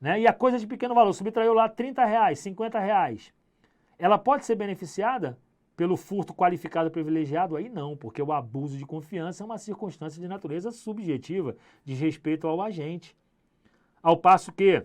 né? E a coisa de pequeno valor, subtraiu lá R$30, R$50, ela pode ser beneficiada pelo furto qualificado privilegiado? Aí não, porque o abuso de confiança é uma circunstância de natureza subjetiva, diz respeito ao agente. Ao passo que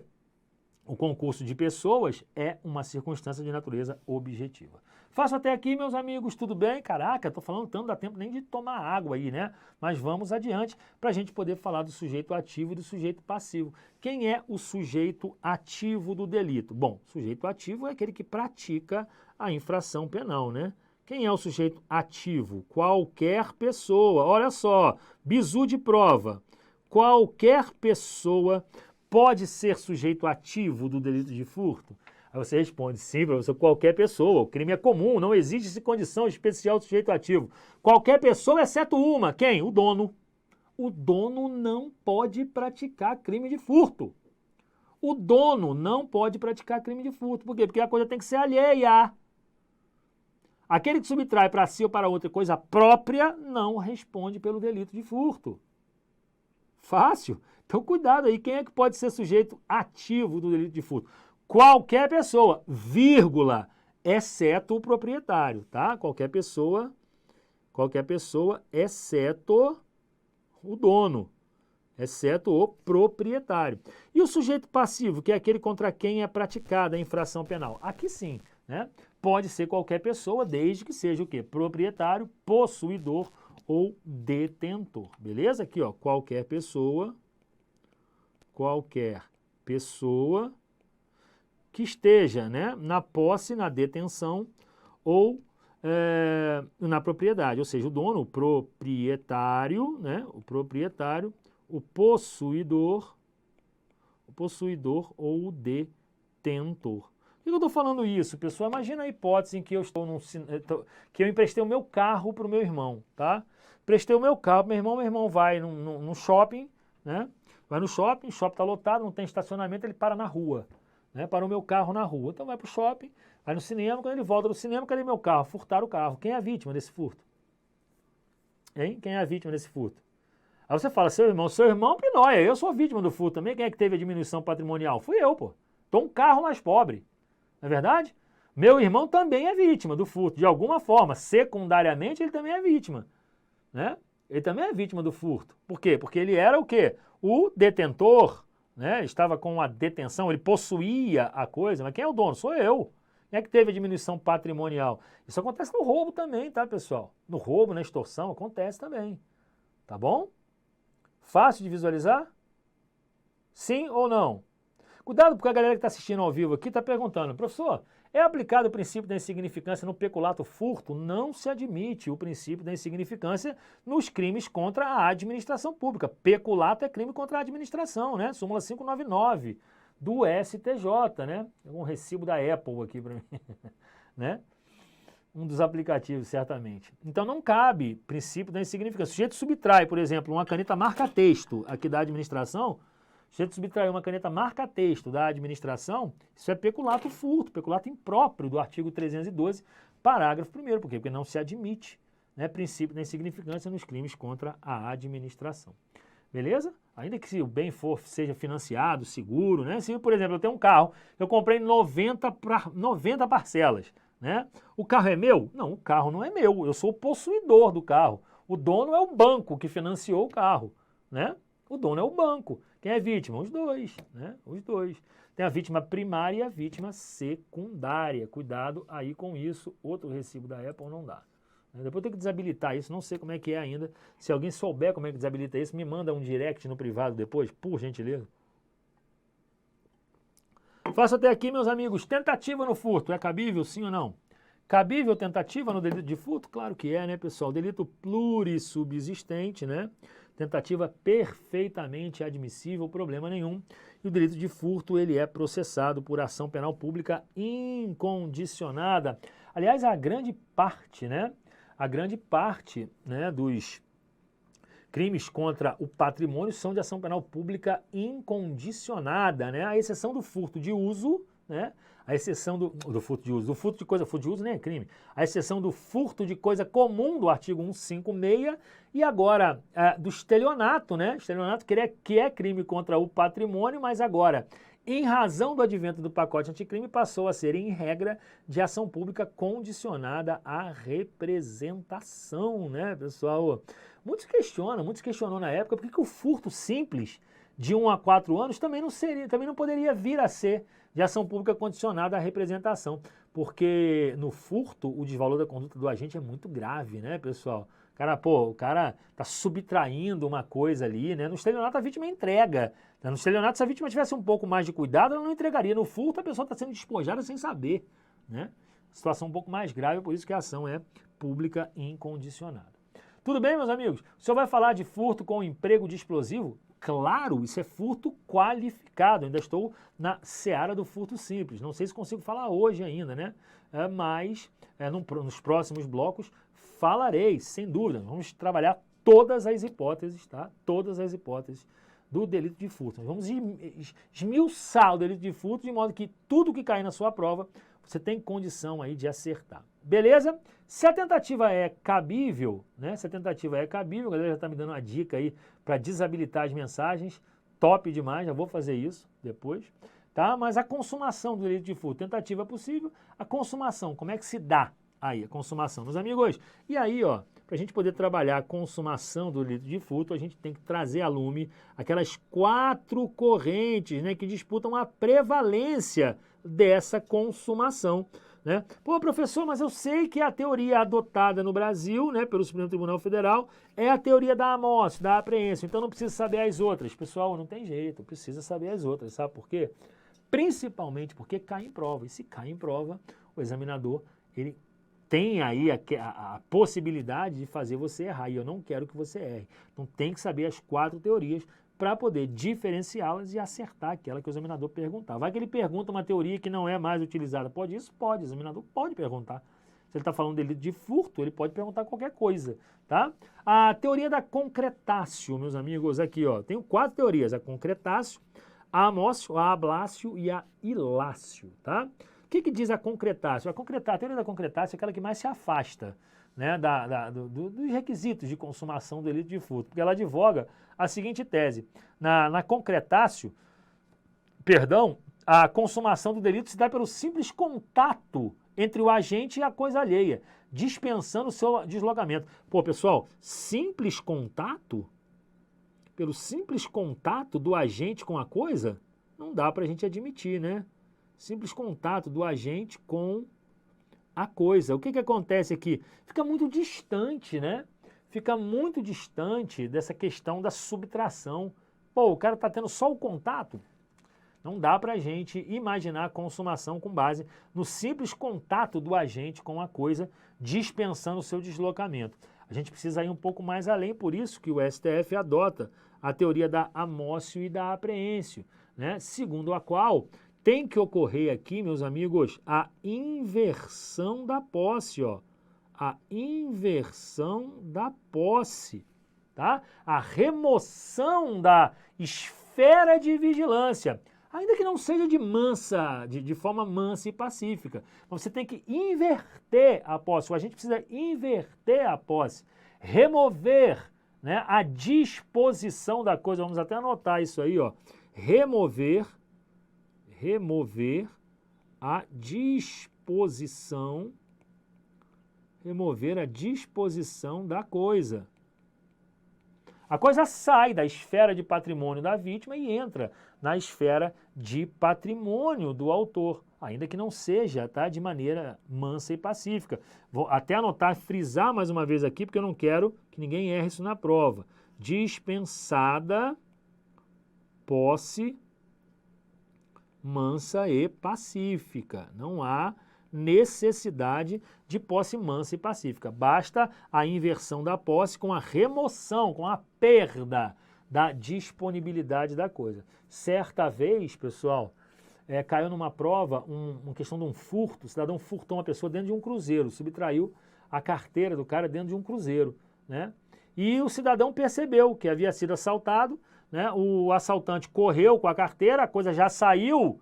o concurso de pessoas é uma circunstância de natureza objetiva. Faço até aqui, meus amigos, tudo bem? Caraca, tô falando tanto, não dá tempo nem de tomar água aí, né? Mas vamos adiante para a gente poder falar do sujeito ativo e do sujeito passivo. Quem é o sujeito ativo do delito? Bom, sujeito ativo é aquele que pratica a infração penal, né? Quem é o sujeito ativo? Qualquer pessoa. Olha só, bizu de prova. Qualquer pessoa pode ser sujeito ativo do delito de furto? Aí você responde, sim, professor, qualquer pessoa. O crime é comum, não existe condição especial do sujeito ativo. Qualquer pessoa, exceto uma. Quem? O dono. O dono não pode praticar crime de furto. O dono não pode praticar crime de furto. Por quê? Porque a coisa tem que ser alheia. Aquele que subtrai para si ou para outra coisa própria não responde pelo delito de furto. Fácil. Então, cuidado aí. Quem é que pode ser sujeito ativo do delito de furto? Qualquer pessoa, vírgula, exceto o proprietário, tá? Qualquer pessoa, exceto o dono, exceto o proprietário. E o sujeito passivo, que é aquele contra quem é praticada a infração penal? Aqui sim, né? Pode ser qualquer pessoa, desde que seja o quê? Proprietário, possuidor ou detentor, beleza? Aqui, ó, qualquer pessoa que esteja, né, na posse, na detenção ou na propriedade, ou seja, o dono, o proprietário, né, o possuidor ou o detentor. Por que eu estou falando isso, pessoal? Imagina a hipótese em que eu que eu emprestei o meu carro para o meu irmão, tá? Emprestei o meu carro para meu irmão vai no shopping, né? Vai no shopping, o shopping está lotado, não tem estacionamento, ele para na rua, né? Para o meu carro na rua. Então vai para o shopping, vai no cinema, quando ele volta do cinema, cadê meu carro? Furtaram o carro. Quem é a vítima desse furto? Hein? Quem é a vítima desse furto? Aí você fala, seu irmão pinóia, eu sou vítima do furto também, quem é que teve a diminuição patrimonial? Fui eu, pô. Tô um carro mais pobre. Não é verdade? Meu irmão também é vítima do furto, de alguma forma, secundariamente ele também é vítima, né? Ele também é vítima do furto. Por quê? Porque ele era o quê? O detentor, né? Ele estava com a detenção, ele possuía a coisa, mas quem é o dono? Sou eu. Quem é que teve a diminuição patrimonial? Isso acontece no roubo também, tá, pessoal? No roubo, na extorsão, acontece também. Tá bom? Fácil de visualizar? Sim ou não? Cuidado, porque a galera que está assistindo ao vivo aqui está perguntando, professor, é aplicado o princípio da insignificância no peculato furto? Não se admite o princípio da insignificância nos crimes contra a administração pública. Peculato é crime contra a administração, né? Súmula 599 do STJ, né? Um recibo da Apple aqui para mim, né? Um dos aplicativos, certamente. Então não cabe princípio da insignificância. O sujeito subtrai, por exemplo, uma caneta marca-texto aqui da administração. Se a gente subtrair uma caneta marca-texto da administração, isso é peculato furto, peculato impróprio do artigo 312, parágrafo 1º. Por quê? Porque não se admite, né, princípio da insignificância nos crimes contra a administração. Beleza? Ainda que se o bem seja financiado, seguro, né? Se, por exemplo, eu tenho um carro, eu comprei 90 parcelas, né? O carro é meu? Não, o carro não é meu, eu sou o possuidor do carro. O dono é o banco que financiou o carro, né? O dono é o banco. Quem é vítima? Os dois, né? Os dois. Tem a vítima primária e a vítima secundária. Cuidado aí com isso. Outro recibo da Apple não dá. Depois eu tenho que desabilitar isso, não sei como é que é ainda. Se alguém souber como é que desabilita isso, me manda um direct no privado depois, por gentileza. Faço até aqui, meus amigos, tentativa no furto, é cabível sim ou não? Cabível tentativa no delito de furto? Claro que é, né, pessoal? Delito plurissubsistente, né? Tentativa perfeitamente admissível, problema nenhum. E o delito de furto, ele é processado por ação penal pública incondicionada. Aliás, a grande parte, né? A grande parte, né, dos crimes contra o patrimônio são de ação penal pública incondicionada, né? A exceção do furto de uso, né? A exceção do furto de uso, do furto de uso nem é crime. A exceção do furto de coisa comum do artigo 156 e agora do estelionato, né? Estelionato que é crime contra o patrimônio, mas agora, em razão do advento do pacote anticrime, passou a ser, em regra, de ação pública condicionada à representação, né, pessoal? Muitos questionam na época por que o furto simples de 1 a 4 anos também não poderia vir a ser de ação pública condicionada à representação, porque no furto o desvalor da conduta do agente é muito grave, né, pessoal? O cara tá subtraindo uma coisa ali, né? No estelionato a vítima entrega. No estelionato, se a vítima tivesse um pouco mais de cuidado, ela não entregaria. No furto, a pessoa está sendo despojada sem saber, né? Situação um pouco mais grave, por isso que a ação é pública incondicionada. Tudo bem, meus amigos? O senhor vai falar de furto com emprego de explosivo? Claro, isso é furto qualificado. Eu ainda estou na seara do furto simples. Não sei se consigo falar hoje ainda, né? Mas nos próximos blocos falarei, sem dúvida. Vamos trabalhar todas as hipóteses, tá? Todas as hipóteses do delito de furto. Vamos esmiuçar o delito de furto de modo que tudo que cair na sua prova, você tem condição aí de acertar. Beleza? Se a tentativa é cabível, né? Se a tentativa é cabível, a galera já está me dando uma dica aí para desabilitar as mensagens. Top demais, já vou fazer isso depois. Tá? Mas a consumação do delito de furto, tentativa é possível. A consumação, como é que se dá aí a consumação? Meus amigos, e aí, ó, para a gente poder trabalhar a consumação do delito de furto, a gente tem que trazer a lume aquelas 4 correntes, né, que disputam a prevalência dessa consumação, né? Pô, professor, mas eu sei que a teoria adotada no Brasil, né, pelo Supremo Tribunal Federal, é a teoria da amostra, da apreensão, então não precisa saber as outras. Pessoal, não tem jeito, precisa saber as outras, sabe por quê? Principalmente porque cai em prova, e se cai em prova, o examinador, ele tem aí a possibilidade de fazer você errar, e eu não quero que você erre. Então tem que saber as 4 teorias para poder diferenciá-las e acertar aquela que o examinador perguntar. Vai que ele pergunta uma teoria que não é mais utilizada. Pode isso? Pode. O examinador pode perguntar. Se ele está falando de delito de furto, ele pode perguntar qualquer coisa, tá? A teoria da concretácio, meus amigos, aqui, ó. Tenho 4 teorias. A concretácio, a amócio, a ablácio e a ilácio, tá? O que diz a concretácio? A teoria da concretácio é aquela que mais se afasta, né, dos requisitos de consumação do delito de furto, porque ela advoga a seguinte tese: na concretácio, a consumação do delito se dá pelo simples contato entre o agente e a coisa alheia, dispensando o seu deslocamento. Pô, pessoal, simples contato? Pelo simples contato do agente com a coisa? Não dá pra gente admitir, né? Simples contato do agente com a coisa. O que acontece aqui? Fica muito distante, né? Fica muito distante dessa questão da subtração. Pô, o cara tá tendo só o contato? Não dá pra gente imaginar a consumação com base no simples contato do agente com a coisa, dispensando o seu deslocamento. A gente precisa ir um pouco mais além, por isso que o STF adota a teoria da amócio e da apreensio, né? Segundo a qual tem que ocorrer aqui, meus amigos, a inversão da posse, ó. A inversão da posse, tá? A remoção da esfera de vigilância, ainda que não seja de forma mansa e pacífica. Mas você tem que inverter a posse, a gente precisa inverter a posse, remover, né, a disposição da coisa, vamos até anotar isso aí, ó. Remover a disposição da coisa. A coisa sai da esfera de patrimônio da vítima e entra na esfera de patrimônio do autor. ainda que não seja, tá, de maneira mansa e pacífica. Vou até anotar, frisar mais uma vez aqui, porque eu não quero que ninguém erre isso na prova. Dispensada posse mansa e pacífica. Não há necessidade de posse mansa e pacífica. Basta a inversão da posse com a remoção, com a perda da disponibilidade da coisa. Certa vez, pessoal, caiu numa prova uma questão de um furto. O cidadão furtou uma pessoa dentro de um cruzeiro, subtraiu a carteira do cara dentro de um cruzeiro, né? E o cidadão percebeu que havia sido assaltado, né? O assaltante correu com a carteira, a coisa já saiu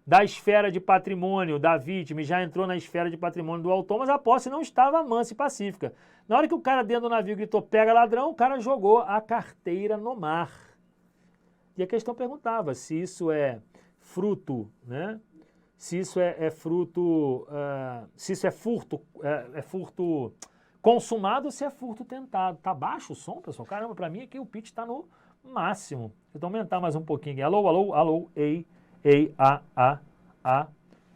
da esfera de patrimônio da vítima e já entrou na esfera de patrimônio do autor, mas a posse não estava mansa e pacífica. Na hora que o cara dentro do navio gritou, pega ladrão, o cara jogou a carteira no mar. E a questão perguntava se isso é fruto, né? Se isso é fruto, se isso é furto consumado ou se é furto tentado. Tá baixo o som, pessoal? Caramba, pra mim aqui o pitch tá no máximo. Vou aumentar mais um pouquinho aqui. Alô, alô, alô, ei, a.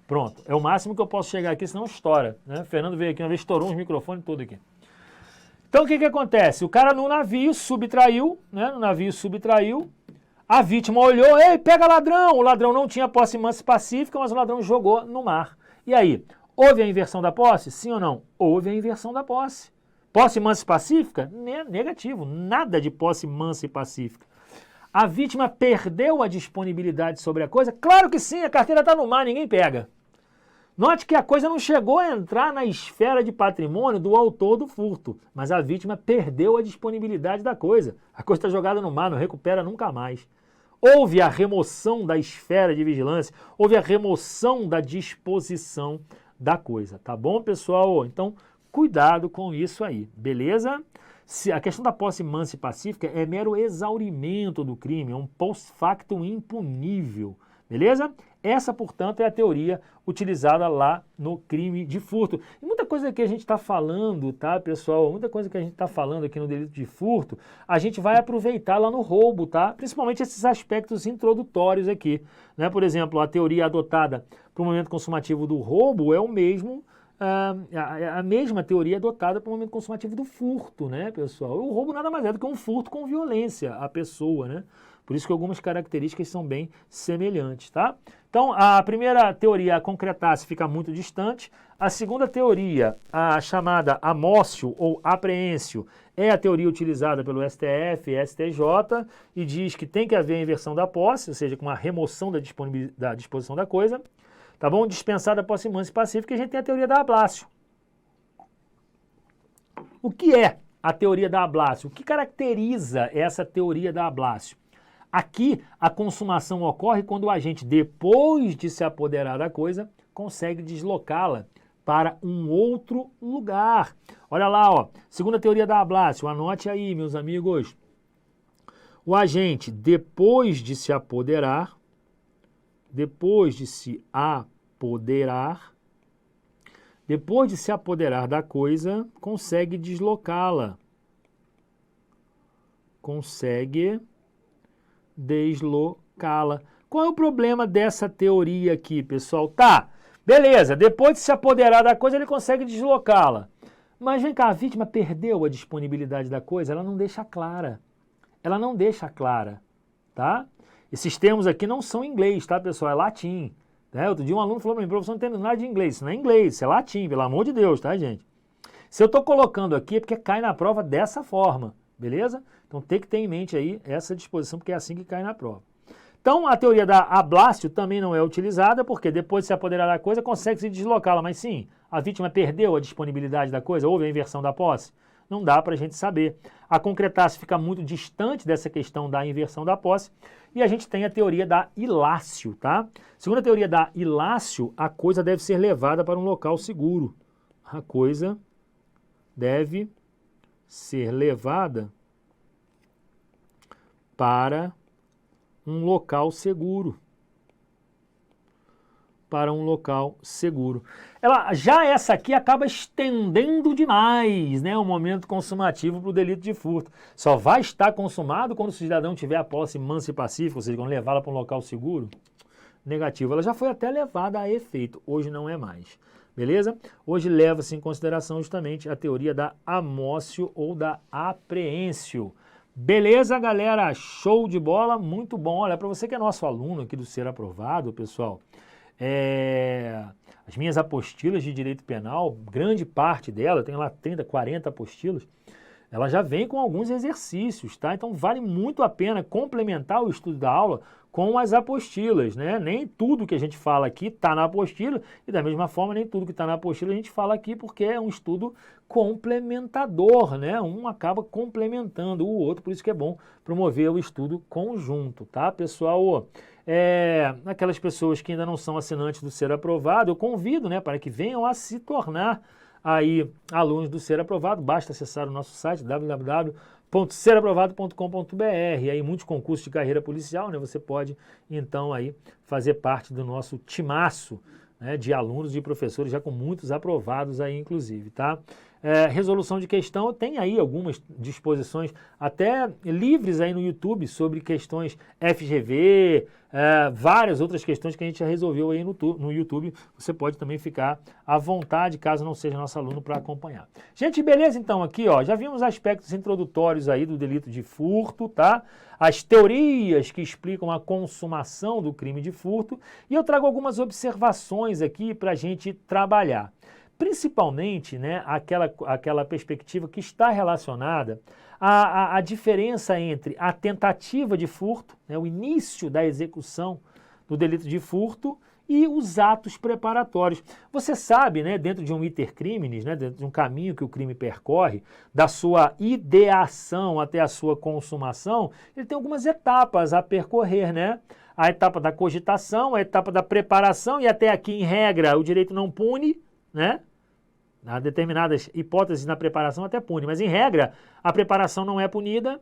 Pronto. É o máximo que eu posso chegar aqui, senão estoura, né? O Fernando veio aqui uma vez, estourou uns microfones tudo aqui. Então o que acontece? O cara no navio subtraiu, né? No navio subtraiu. A vítima olhou, ei, pega ladrão! O ladrão não tinha posse mansa e pacífica, mas o ladrão jogou no mar. E aí, houve a inversão da posse? Sim ou não? Houve a inversão da posse. Posse mansa e pacífica? Negativo, nada de posse mansa e pacífica. A vítima perdeu a disponibilidade sobre a coisa? Claro que sim, a carteira está no mar, ninguém pega. Note que a coisa não chegou a entrar na esfera de patrimônio do autor do furto, mas a vítima perdeu a disponibilidade da coisa. A coisa está jogada no mar, não recupera nunca mais. Houve a remoção da esfera de vigilância, houve a remoção da disposição da coisa, tá bom, pessoal? Então, cuidado com isso aí, beleza? A questão da posse mansa e pacífica é mero exaurimento do crime, é um post factum impunível, beleza? Essa, portanto, é a teoria utilizada lá no crime de furto. E muita coisa que a gente está falando, tá, pessoal? Muita coisa que a gente está falando aqui no delito de furto, a gente vai aproveitar lá no roubo, tá? Principalmente esses aspectos introdutórios aqui, né? Por exemplo, a teoria adotada para o momento consumativo do roubo é o mesmo, a mesma teoria adotada para o momento consumativo do furto, né, pessoal? O roubo nada mais é do que um furto com violência à pessoa, né? Por isso que algumas características são bem semelhantes, tá? Então, a primeira teoria, a concretar-se, fica muito distante. A segunda teoria, a chamada amócio ou apreêncio, é a teoria utilizada pelo STF e STJ e diz que tem que haver a inversão da posse, ou seja, com a remoção da disposição da coisa, tá bom? Dispensada a posse mansa e pacífica, e a gente tem a teoria da ablácio. O que é a teoria da ablácio? O que caracteriza essa teoria da ablácio? Aqui, a consumação ocorre quando o agente, depois de se apoderar da coisa, consegue deslocá-la para um outro lugar. Olha lá, ó, segunda teoria da ablácio, anote aí, meus amigos. O agente, depois de se apoderar da coisa, consegue deslocá-la. Qual é o problema dessa teoria aqui, pessoal? Tá, beleza, depois de se apoderar da coisa, ele consegue deslocá-la. Mas vem cá, a vítima perdeu a disponibilidade da coisa, ela não deixa clara. Tá? Esses termos aqui não são em inglês, tá, pessoal? É latim. Né? Outro dia um aluno falou para mim, professor, não entendo nada de inglês. Isso não é inglês, isso é latim, pelo amor de Deus, tá, gente? Se eu estou colocando aqui é porque cai na prova dessa forma, beleza? Então tem que ter em mente aí essa disposição, porque é assim que cai na prova. Então a teoria da ablácio também não é utilizada, porque depois de se apoderar da coisa, consegue se deslocá-la. Mas sim, a vítima perdeu a disponibilidade da coisa, houve a inversão da posse? Não dá para a gente saber. A concretar-se fica muito distante dessa questão da inversão da posse. E a gente tem a teoria da ilácio, tá? Segundo a teoria da ilácio, a coisa deve ser levada para um local seguro. A coisa deve ser levada para um local seguro. Já essa aqui acaba estendendo demais, né, o momento consumativo para o delito de furto. Só vai estar consumado quando o cidadão tiver a posse mansa e pacífica, ou seja, quando levá-la para um local seguro. negativo. Ela já foi até levada a efeito, hoje não é mais. Beleza? Hoje leva-se em consideração justamente a teoria da amócio ou da apreensio. Beleza, galera? Show de bola, muito bom. Olha, para você que é nosso aluno aqui do Ser Aprovado, pessoal, as minhas apostilas de direito penal, grande parte dela, tem lá 30, 40 apostilas, ela já vem com alguns exercícios, tá? Então vale muito a pena complementar o estudo da aula com as apostilas, né? Nem tudo que a gente fala aqui está na apostila e da mesma forma nem tudo que está na apostila a gente fala aqui porque é um estudo complementador, né? Um acaba complementando o outro, por isso que é bom promover o estudo conjunto, tá, pessoal? Aquelas pessoas que ainda não são assinantes do Ser Aprovado, eu convido, né, para que venham a se tornar aí alunos do Ser Aprovado. Basta acessar o nosso site www.seraprovado.com.br. Aí muitos concursos de carreira policial, né? Você pode então aí fazer parte do nosso timaço, né, de alunos e professores já com muitos aprovados aí inclusive, tá? Resolução de questão, tem aí algumas disposições até livres aí no YouTube sobre questões FGV, várias outras questões que a gente já resolveu aí no YouTube. Você pode também ficar à vontade, caso não seja nosso aluno, para acompanhar. Gente, beleza? Então aqui, ó, já vimos aspectos introdutórios aí do delito de furto, tá? As teorias que explicam a consumação do crime de furto e eu trago algumas observações aqui para a gente trabalhar. Principalmente, né, aquela perspectiva que está relacionada à diferença entre a tentativa de furto, né, o início da execução do delito de furto e os atos preparatórios. Você sabe, né, dentro de um iter criminis, né, dentro de um caminho que o crime percorre, da sua ideação até a sua consumação, ele tem algumas etapas a percorrer, né? A etapa da cogitação, a etapa da preparação e até aqui, em regra, o direito não pune, né? Há determinadas hipóteses na preparação até pune, mas em regra a preparação não é punida.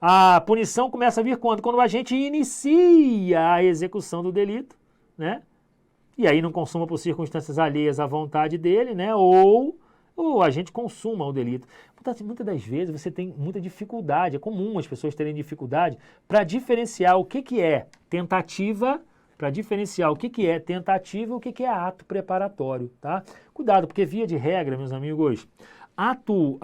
A punição começa a vir quando? Quando o agente inicia a execução do delito, né? E aí não consuma por circunstâncias alheias à vontade dele, né? Ou o agente consuma o delito. Muitas das vezes você tem muita dificuldade, é comum as pessoas terem dificuldade para diferenciar o que é tentativa, para diferenciar o que é tentativa e o que é ato preparatório, tá? Cuidado, porque via de regra, meus amigos, ato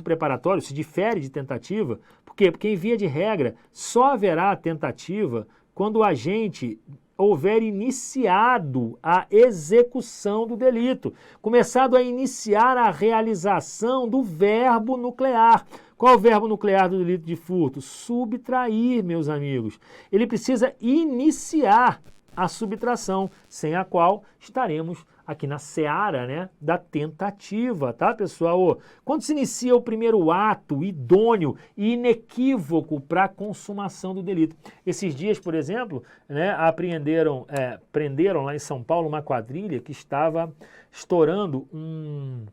preparatório se difere de tentativa, por quê? Porque em via de regra só haverá tentativa quando o agente houver iniciado a execução do delito, começado a iniciar a realização do verbo nuclear. Qual é o verbo nuclear do delito de furto? Subtrair, meus amigos. Ele precisa iniciar a subtração, sem a qual estaremos aqui na seara, né, da tentativa, tá, pessoal? Quando se inicia o primeiro ato idôneo e inequívoco para a consumação do delito. Esses dias, por exemplo, né, prenderam lá em São Paulo uma quadrilha que estava estourando um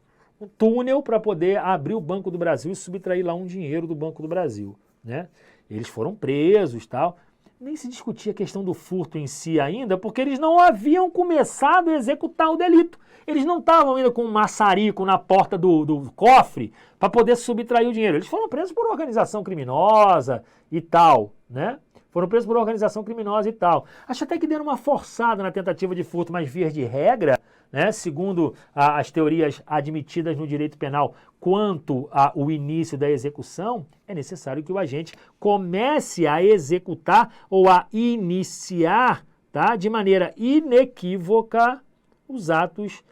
túnel para poder abrir o Banco do Brasil e subtrair lá um dinheiro do Banco do Brasil, né? Eles foram presos e tal. Nem se discutia a questão do furto em si ainda, porque eles não haviam começado a executar o delito. Eles não estavam ainda com um maçarico na porta do cofre para poder subtrair o dinheiro. Eles foram presos por organização criminosa e tal, né? Foram presos por organização criminosa e tal. Acho até que deram uma forçada na tentativa de furto, mas via de regra, né, segundo as teorias admitidas no direito penal quanto ao início da execução, é necessário que o agente comece a executar ou a iniciar, tá, de maneira inequívoca os atos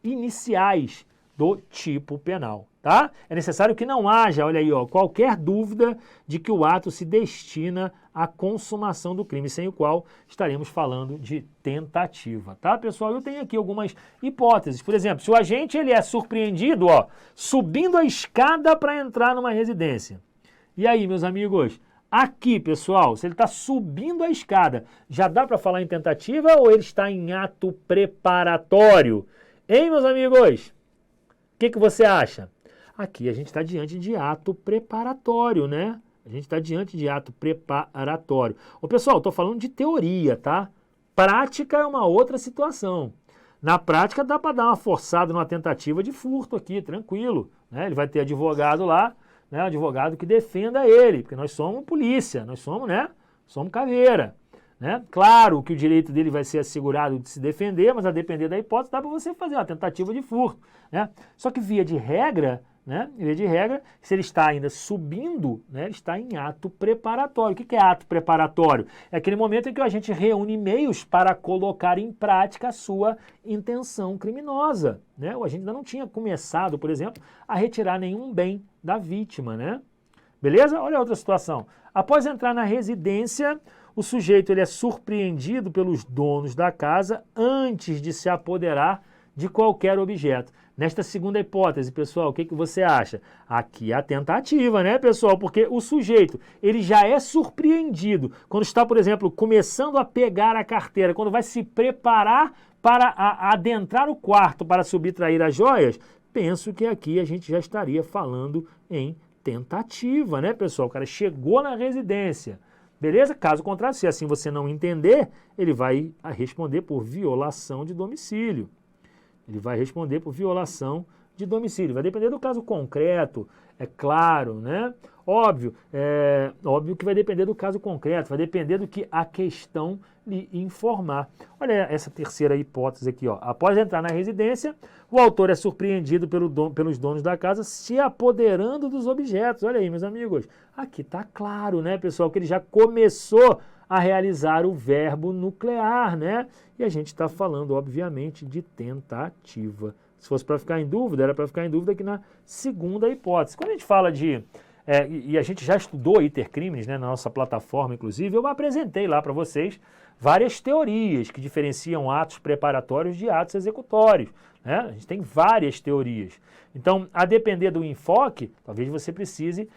iniciais do tipo penal. Tá? É necessário que não haja, olha aí, ó, qualquer dúvida de que o ato se destina à consumação do crime, sem o qual estaremos falando de tentativa, tá, pessoal? Eu tenho aqui algumas hipóteses. Por exemplo, se o agente ele é surpreendido, ó, subindo a escada para entrar numa residência. E aí, meus amigos, aqui, pessoal, se ele está subindo a escada, já dá para falar em tentativa ou ele está em ato preparatório? Hein, meus amigos? O que você acha? Aqui a gente está diante de ato preparatório, né? A gente está diante de ato preparatório. Ô, pessoal, estou falando de teoria, tá? Prática é uma outra situação. Na prática dá para dar uma forçada numa tentativa de furto aqui, tranquilo, né? Ele vai ter advogado lá, né? Advogado que defenda ele, porque nós somos polícia, nós somos, né? Somos caveira. né? Claro que o direito dele vai ser assegurado de se defender, mas a depender da hipótese dá para você fazer uma tentativa de furto, né? Só que via de regra, né? Via de regra, se ele está ainda subindo, né? Ele está em ato preparatório. O que é ato preparatório? É aquele momento em que a gente reúne meios para colocar em prática a sua intenção criminosa, né? A gente ainda não tinha começado, por exemplo, a retirar nenhum bem da vítima, né? Beleza? Olha a outra situação. Após entrar na residência, o sujeito ele é surpreendido pelos donos da casa antes de se apoderar de qualquer objeto. Nesta segunda hipótese, pessoal, o que você acha? Aqui é a tentativa, né, pessoal? Porque o sujeito, ele já é surpreendido quando está, por exemplo, começando a pegar a carteira, quando vai se preparar para adentrar o quarto para subtrair as joias. Penso que aqui a gente já estaria falando em tentativa, né, pessoal? O cara chegou na residência. Beleza? Caso contrário, se assim você não entender, ele vai responder por violação de domicílio. Ele vai responder por violação de domicílio. Vai depender do caso concreto, é claro, né? Óbvio que vai depender do caso concreto, vai depender do que a questão lhe informar. Olha essa terceira hipótese aqui, ó. Após entrar na residência, o autor é surpreendido pelos donos da casa se apoderando dos objetos. Olha aí, meus amigos. Aqui tá claro, né, pessoal, que ele já começou a realizar o verbo nuclear, né? E a gente está falando, obviamente, de tentativa. Se fosse para ficar em dúvida, era para ficar em dúvida aqui na segunda hipótese. Quando a gente fala de... e a gente já estudou Iter Crimes, né, na nossa plataforma, inclusive, eu apresentei lá para vocês várias teorias que diferenciam atos preparatórios de atos executórios, né? A gente tem várias teorias. Então, a depender do enfoque, talvez você precise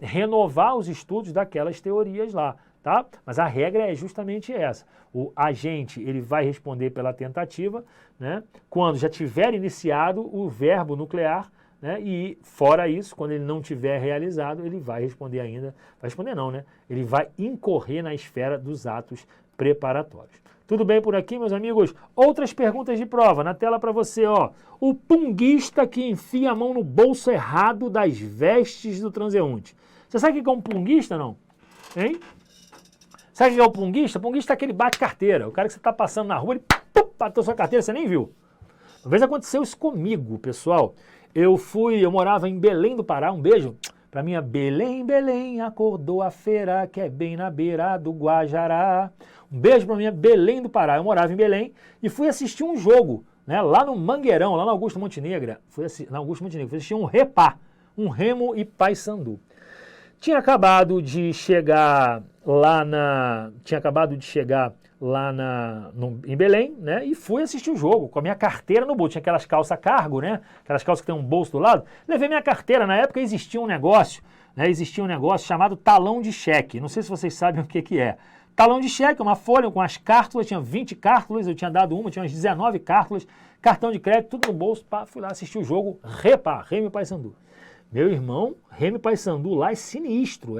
renovar os estudos daquelas teorias lá. Tá? Mas a regra é justamente essa. O agente ele vai responder pela tentativa, né, quando já tiver iniciado o verbo nuclear, né, e fora isso, quando ele não tiver realizado, ele vai responder ainda, vai responder não, né? Ele vai incorrer na esfera dos atos preparatórios. Tudo bem por aqui, meus amigos? Outras perguntas de prova na tela para você, ó. O punguista que enfia a mão no bolso errado das vestes do transeunte. Você sabe o que é um punguista, não? Hein? Sabe o que é o punguista? O punguista é aquele bate-carteira. O cara que você está passando na rua, ele bateu sua carteira, você nem viu. Uma vez aconteceu isso comigo, pessoal. Eu morava em Belém do Pará, um beijo pra minha Belém, Belém, acordou a feira, que é bem na beira do Guajará. Um beijo pra minha Belém do Pará. Eu morava em Belém e fui assistir um jogo, né, lá no Mangueirão, lá no Augusto Montenegro. Fui assistir um Repá, um Remo e Paysandu. Tinha acabado de chegar em Belém, né? E fui assistir o jogo com a minha carteira no bolso. Tinha aquelas calças cargo, né? Aquelas calças que tem um bolso do lado. Levei minha carteira. Na época existia um negócio, né? Existia um negócio chamado talão de cheque. Não sei se vocês sabem o que é. Talão de cheque, uma folha com as cártulas. Tinha 20 cártulas, eu tinha dado uma, tinha umas 19 cártulas. Cartão de crédito, tudo no bolso. Pá, fui lá assistir o jogo. Remo e Paysandu. Meu irmão, Remo e Paysandu lá é sinistro,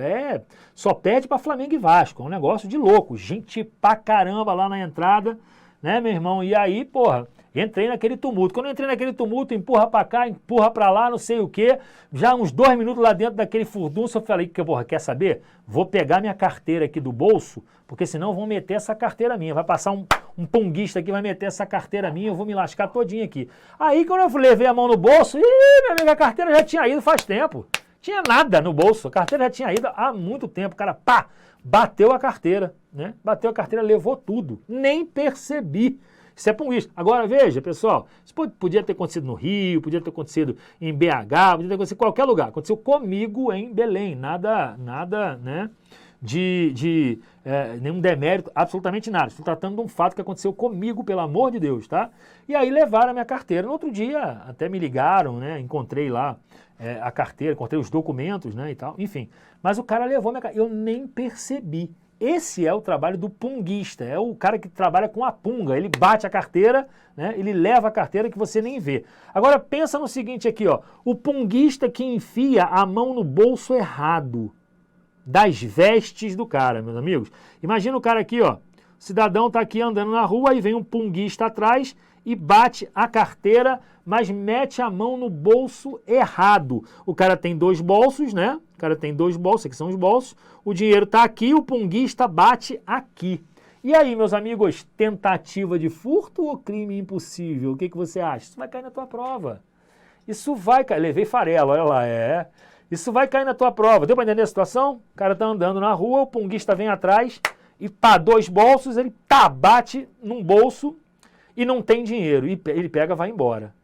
só perde para Flamengo e Vasco, é um negócio de louco, gente pra caramba lá na entrada, né, meu irmão? E aí, porra, entrei naquele tumulto. Quando eu entrei naquele tumulto, empurra pra cá, empurra pra lá, não sei o quê, já uns 2 minutos lá dentro daquele furdunço, eu falei, porra, quer saber? Vou pegar minha carteira aqui do bolso, porque senão vão meter essa carteira minha, vai passar um punguista aqui, vai meter essa carteira minha, eu vou me lascar todinho aqui. Aí quando eu levei a mão no bolso, meu amigo, a carteira já tinha ido faz tempo. Tinha nada no bolso, a carteira já tinha ido há muito tempo. O cara, pá, bateu a carteira, né? Bateu a carteira, levou tudo. Nem percebi. Isso é punguista. Agora, veja, pessoal, isso podia ter acontecido no Rio, podia ter acontecido em BH, podia ter acontecido em qualquer lugar. Aconteceu comigo em Belém. Nada, né? Nenhum demérito, absolutamente nada. Estou tratando de um fato que aconteceu comigo, pelo amor de Deus, tá? E aí levaram a minha carteira. No outro dia, até me ligaram, né? Encontrei lá a carteira, encontrei os documentos, né? E tal, enfim. Mas o cara levou a minha carteira. Eu nem percebi. Esse é o trabalho do punguista, é o cara que trabalha com a punga. Ele bate a carteira, né? Ele leva a carteira que você nem vê. Agora pensa no seguinte aqui, ó. O punguista que enfia a mão no bolso errado das vestes do cara, meus amigos. Imagina o cara aqui, ó. O cidadão tá aqui andando na rua, aí vem um punguista atrás e bate a carteira, mas mete a mão no bolso errado. O cara tem 2 bolsos, né? O cara tem 2 bolsos, aqui são os bolsos. O dinheiro tá aqui, o punguista bate aqui. E aí, meus amigos, tentativa de furto ou crime impossível? O que você acha? Isso vai cair na tua prova. Isso vai cair. Levei farelo, olha lá, Isso vai cair na tua prova. Deu pra entender a situação? O cara tá andando na rua, o punguista vem atrás e pá, 2 bolsos, ele bate num bolso e não tem dinheiro. E ele pega e vai embora.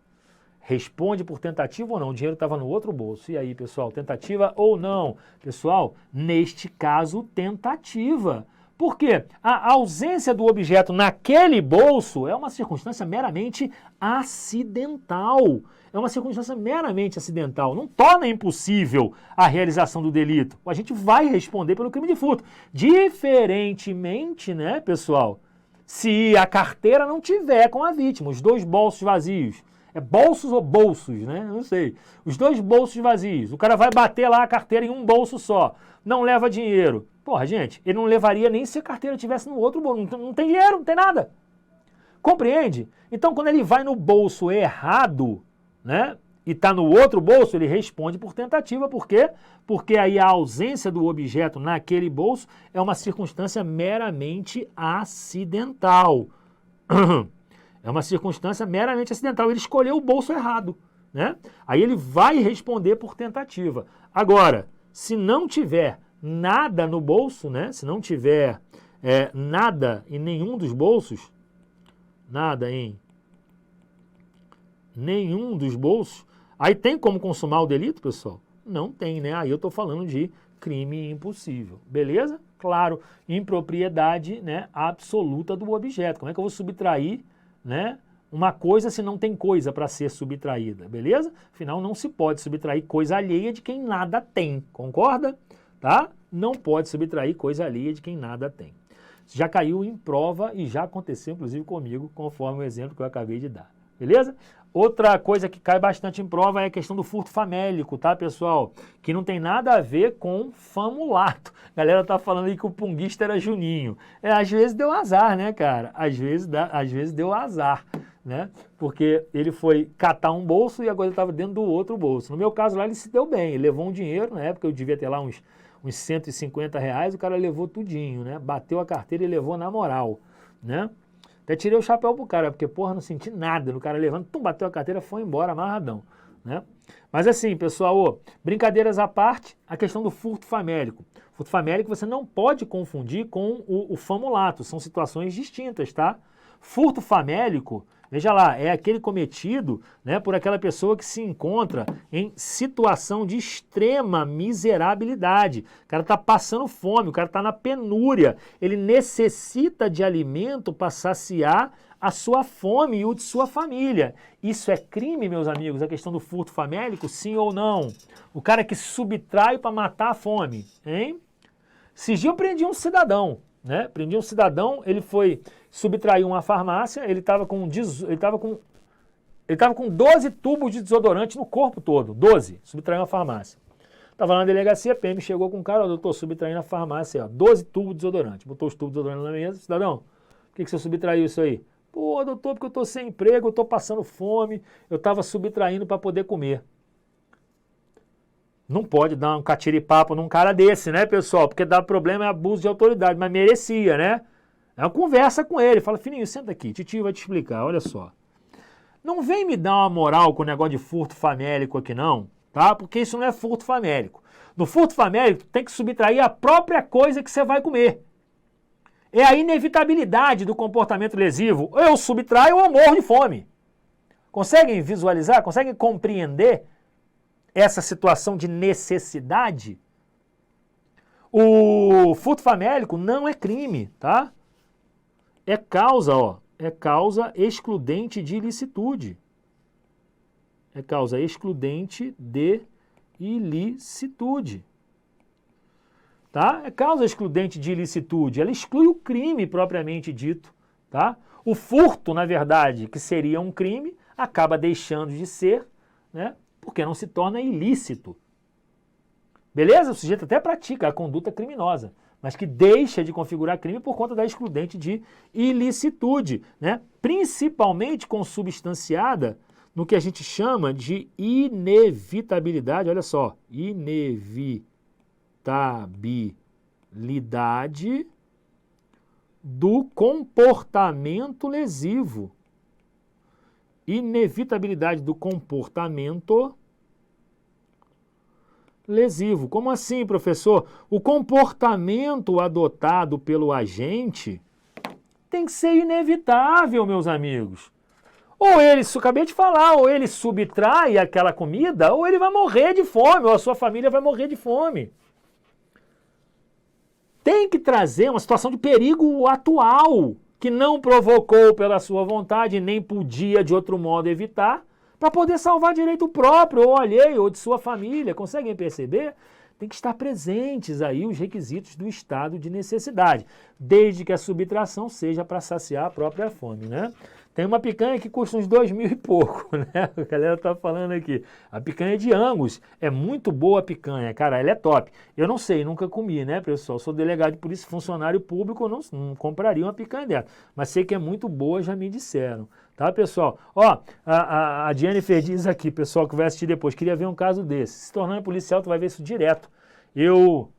Responde por tentativa ou não? O dinheiro estava no outro bolso. E aí, pessoal, tentativa ou não? Pessoal, neste caso, tentativa. Por quê? A ausência do objeto naquele bolso é uma circunstância meramente acidental. É uma circunstância meramente acidental. Não torna impossível a realização do delito. A gente vai responder pelo crime de furto. Diferentemente, né, pessoal, se a carteira não tiver com a vítima, os 2 bolsos vazios. É bolsos ou bolsos, né? Não sei. Os 2 bolsos vazios. O cara vai bater lá a carteira em um bolso só. Não leva dinheiro. Porra, gente, ele não levaria nem se a carteira estivesse no outro bolso. Não tem dinheiro, não tem nada. Compreende? Então, quando ele vai no bolso errado, né? E está no outro bolso, ele responde por tentativa. Por quê? Porque aí a ausência do objeto naquele bolso é uma circunstância meramente acidental. É uma circunstância meramente acidental. Ele escolheu o bolso errado, né? Aí ele vai responder por tentativa. Agora, se não tiver nada no bolso, né? Se não tiver nada em nenhum dos bolsos, nada em nenhum dos bolsos, aí tem como consumar o delito, pessoal? Não tem, né? Aí eu estou falando de crime impossível, beleza? Claro, impropriedade, né, absoluta do objeto. Como é que eu vou subtrair, né, uma coisa se não tem coisa para ser subtraída, beleza? Afinal, não se pode subtrair coisa alheia de quem nada tem, concorda? Tá? Não pode subtrair coisa alheia de quem nada tem. Já caiu em prova e já aconteceu, inclusive, comigo, conforme o exemplo que eu acabei de dar, beleza? Outra coisa que cai bastante em prova é a questão do furto famélico, tá, pessoal? Que não tem nada a ver com famulato. A galera tá falando aí que o punguista era Juninho. Às vezes deu azar, né, cara? Às vezes deu azar, né? Porque ele foi catar um bolso e a coisa estava dentro do outro bolso. No meu caso lá, ele se deu bem. Ele levou um dinheiro, na época eu devia ter lá uns R$150, o cara levou tudinho, né? Bateu a carteira e levou na moral, né? Até tirei o chapéu pro cara, porque, porra, não senti nada. O cara levando, bateu a carteira, foi embora, amarradão, né? Mas assim, pessoal, brincadeiras à parte, a questão do furto famélico. Furto famélico você não pode confundir com o famulato, são situações distintas, tá? Furto famélico, veja lá, é aquele cometido, né, por aquela pessoa que se encontra em situação de extrema miserabilidade. O cara está passando fome, o cara está na penúria, ele necessita de alimento para saciar a sua fome e o de sua família. Isso é crime, meus amigos, a questão do furto famélico, sim ou não? O cara que subtrai para matar a fome, hein? Esses dias eu prendi um cidadão, né? Prendi um cidadão, ele foi subtrair uma farmácia, ele estava com 12 tubos de desodorante no corpo todo, 12, subtraiu uma farmácia. Estava lá na delegacia, a PM chegou com o cara, doutor, subtraindo a farmácia, ó, 12 tubos de desodorante, botou os tubos de desodorante na mesa, cidadão, por que você subtraiu isso aí? Pô, doutor, porque eu estou sem emprego, eu estou passando fome, eu estava subtraindo para poder comer. Não pode dar um catiripapo num cara desse, né, pessoal? Porque dá problema é abuso de autoridade, mas merecia, né? É uma conversa com ele, fala, filhinho, senta aqui, titio vai te explicar, olha só. Não vem me dar uma moral com o negócio de furto famélico aqui não, tá? Porque isso não é furto famélico. No furto famélico, tem que subtrair a própria coisa que você vai comer. É a inevitabilidade do comportamento lesivo. Eu subtraio ou morro de fome. Conseguem visualizar? Conseguem compreender essa situação de necessidade? O furto famélico não é crime, tá? É causa excludente de ilicitude. É causa excludente de ilicitude. Tá? É causa excludente de ilicitude. Ela exclui o crime propriamente dito, tá? O furto, na verdade, que seria um crime, acaba deixando de ser, né? Porque não se torna ilícito. Beleza? O sujeito até pratica a conduta criminosa, mas que deixa de configurar crime por conta da excludente de ilicitude, né? Principalmente consubstanciada no que a gente chama de inevitabilidade, olha só, inevitabilidade do comportamento lesivo. Inevitabilidade do comportamento lesivo. Como assim, professor? O comportamento adotado pelo agente tem que ser inevitável, meus amigos. Ou ele, acabei de falar, ou ele subtrai aquela comida, ou ele vai morrer de fome, ou a sua família vai morrer de fome. Tem que trazer uma situação de perigo atual, que não provocou pela sua vontade, nem podia de outro modo evitar, para poder salvar direito próprio, ou alheio, ou de sua família. Conseguem perceber? Tem que estar presentes aí os requisitos do estado de necessidade, desde que a subtração seja para saciar a própria fome, né? Tem uma picanha que custa uns 2.000 e pouco, né? A galera tá falando aqui. A picanha de Angus é muito boa a picanha, cara, ela é top. Eu não sei, nunca comi, né, pessoal? Sou delegado de polícia, funcionário público, eu não compraria uma picanha dela. Mas sei que é muito boa, já me disseram. Tá, pessoal? Ó, a Jennifer diz aqui, pessoal que vai assistir depois, queria ver um caso desse. Se tornando policial, tu vai ver isso direto. Eu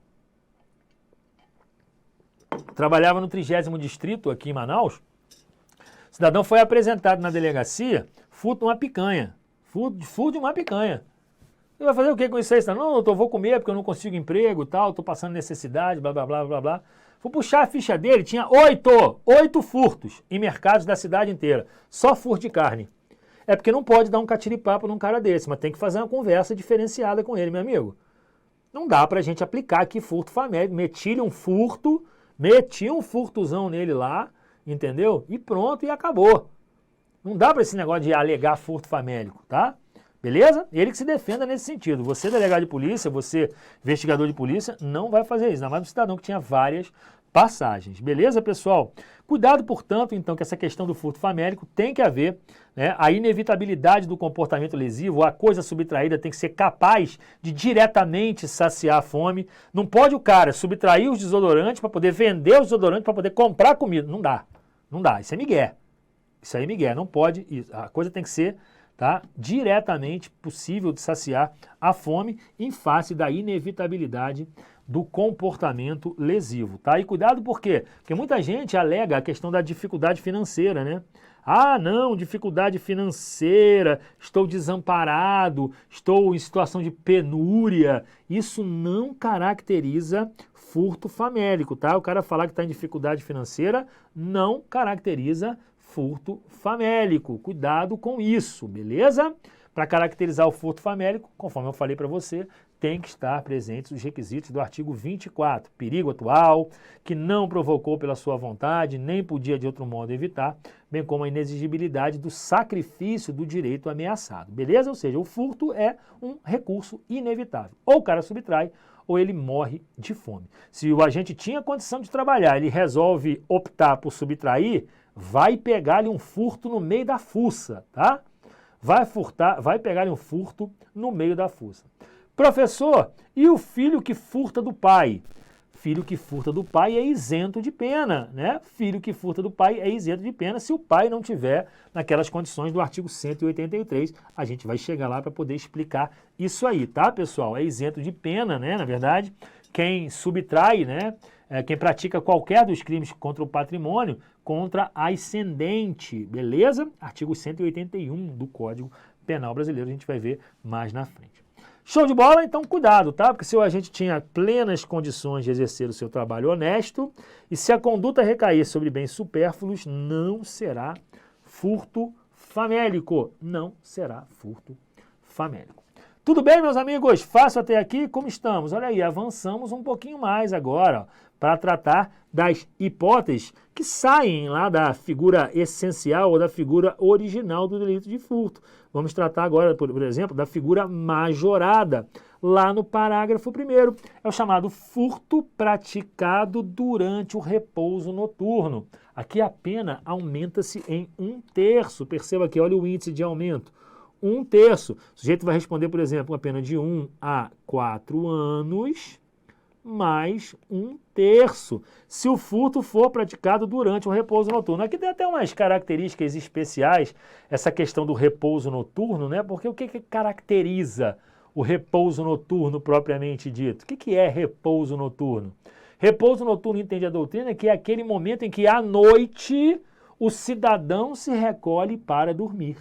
trabalhava no 30º distrito aqui em Manaus. O cidadão foi apresentado na delegacia, furto de uma picanha. Furto de uma picanha. Você vai fazer o que com isso aí? Não, doutor, vou comer porque eu não consigo emprego e tal, estou passando necessidade, blá, blá, blá, blá, blá. Fui puxar a ficha dele, tinha 8 furtos em mercados da cidade inteira. Só furto de carne. É porque não pode dar um catiripapo num cara desse, mas tem que fazer uma conversa diferenciada com ele, meu amigo. Não dá pra gente aplicar aqui furto famélico. Meti-lhe um furto, meti um furtozão nele lá, entendeu? E pronto, e acabou. Não dá pra esse negócio de alegar furto famélico, tá? Beleza? Ele que se defenda nesse sentido. Você, delegado de polícia, você, investigador de polícia, não vai fazer isso. Ainda mais um cidadão que tinha várias passagens. Beleza, pessoal? Cuidado, portanto, então, que essa questão do furto famélico tem que haver, né, a inevitabilidade do comportamento lesivo, a coisa subtraída tem que ser capaz de diretamente saciar a fome. Não pode o cara subtrair os desodorantes para poder vender os desodorantes, para poder comprar comida. Não dá. Não dá. Isso é migué. Isso aí é migué. Não pode. A coisa tem que ser, tá, diretamente possível de saciar a fome em face da inevitabilidade do comportamento lesivo, tá? E cuidado por quê? Porque muita gente alega a questão da dificuldade financeira, né? Ah, não, dificuldade financeira, estou desamparado, estou em situação de penúria. Isso não caracteriza furto famélico, tá? O cara falar que está em dificuldade financeira não caracteriza furto famélico. Cuidado com isso, beleza? Para caracterizar o furto famélico, conforme eu falei para você, tem que estar presentes os requisitos do artigo 24, perigo atual, que não provocou pela sua vontade, nem podia de outro modo evitar, bem como a inexigibilidade do sacrifício do direito ameaçado, beleza? Ou seja, o furto é um recurso inevitável. Ou o cara subtrai, ou ele morre de fome. Se o agente tinha condição de trabalhar, ele resolve optar por subtrair, vai pegar-lhe um furto no meio da fuça, tá? Vai pegar-lhe um furto no meio da fuça. Professor, e o filho que furta do pai? Filho que furta do pai é isento de pena, né? Filho que furta do pai é isento de pena se o pai não tiver naquelas condições do artigo 183. A gente vai chegar lá para poder explicar isso aí, tá, pessoal? É isento de pena, né? Na verdade, quem subtrai, né? Quem pratica qualquer dos crimes contra o patrimônio, contra a ascendente, beleza? Artigo 181 do Código Penal Brasileiro, a gente vai ver mais na frente. Show de bola? Então cuidado, tá? Porque se o agente tinha plenas condições de exercer o seu trabalho honesto e se a conduta recair sobre bens supérfluos, não será furto famélico. Não será furto famélico. Tudo bem, meus amigos? Fácil até aqui? Como estamos? Olha aí, avançamos um pouquinho mais agora para tratar das hipóteses que saem lá da figura essencial ou da figura original do delito de furto. Vamos tratar agora, por exemplo, da figura majorada, lá no parágrafo 1º. É o chamado furto praticado durante o repouso noturno. Aqui a pena aumenta-se em 1/3. Perceba aqui, olha o índice de aumento. 1/3. O sujeito vai responder, por exemplo, uma pena de 1 a 4 anos, mais 1/3, se o furto for praticado durante o repouso noturno. Aqui tem até umas características especiais, essa questão do repouso noturno, né? Porque o que caracteriza o repouso noturno propriamente dito? O que é repouso noturno? Repouso noturno, entende a doutrina, que é aquele momento em que à noite o cidadão se recolhe para dormir.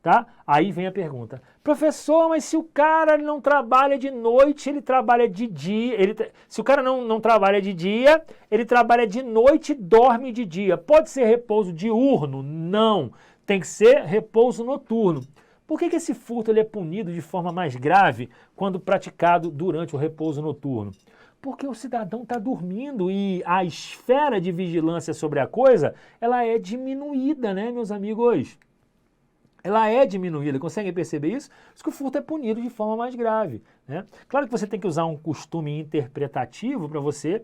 Tá? Aí vem a pergunta, professor, mas se o cara não trabalha de noite, ele trabalha de dia, se o cara não trabalha de dia, ele trabalha de noite e dorme de dia. Pode ser repouso diurno? Não, tem que ser repouso noturno. Por que esse furto ele é punido de forma mais grave quando praticado durante o repouso noturno? Porque o cidadão está dormindo e a esfera de vigilância sobre a coisa, ela é diminuída, né, meus amigos? Ela é diminuída, conseguem perceber isso? Por isso que o furto é punido de forma mais grave, né? Claro que você tem que usar um costume interpretativo para você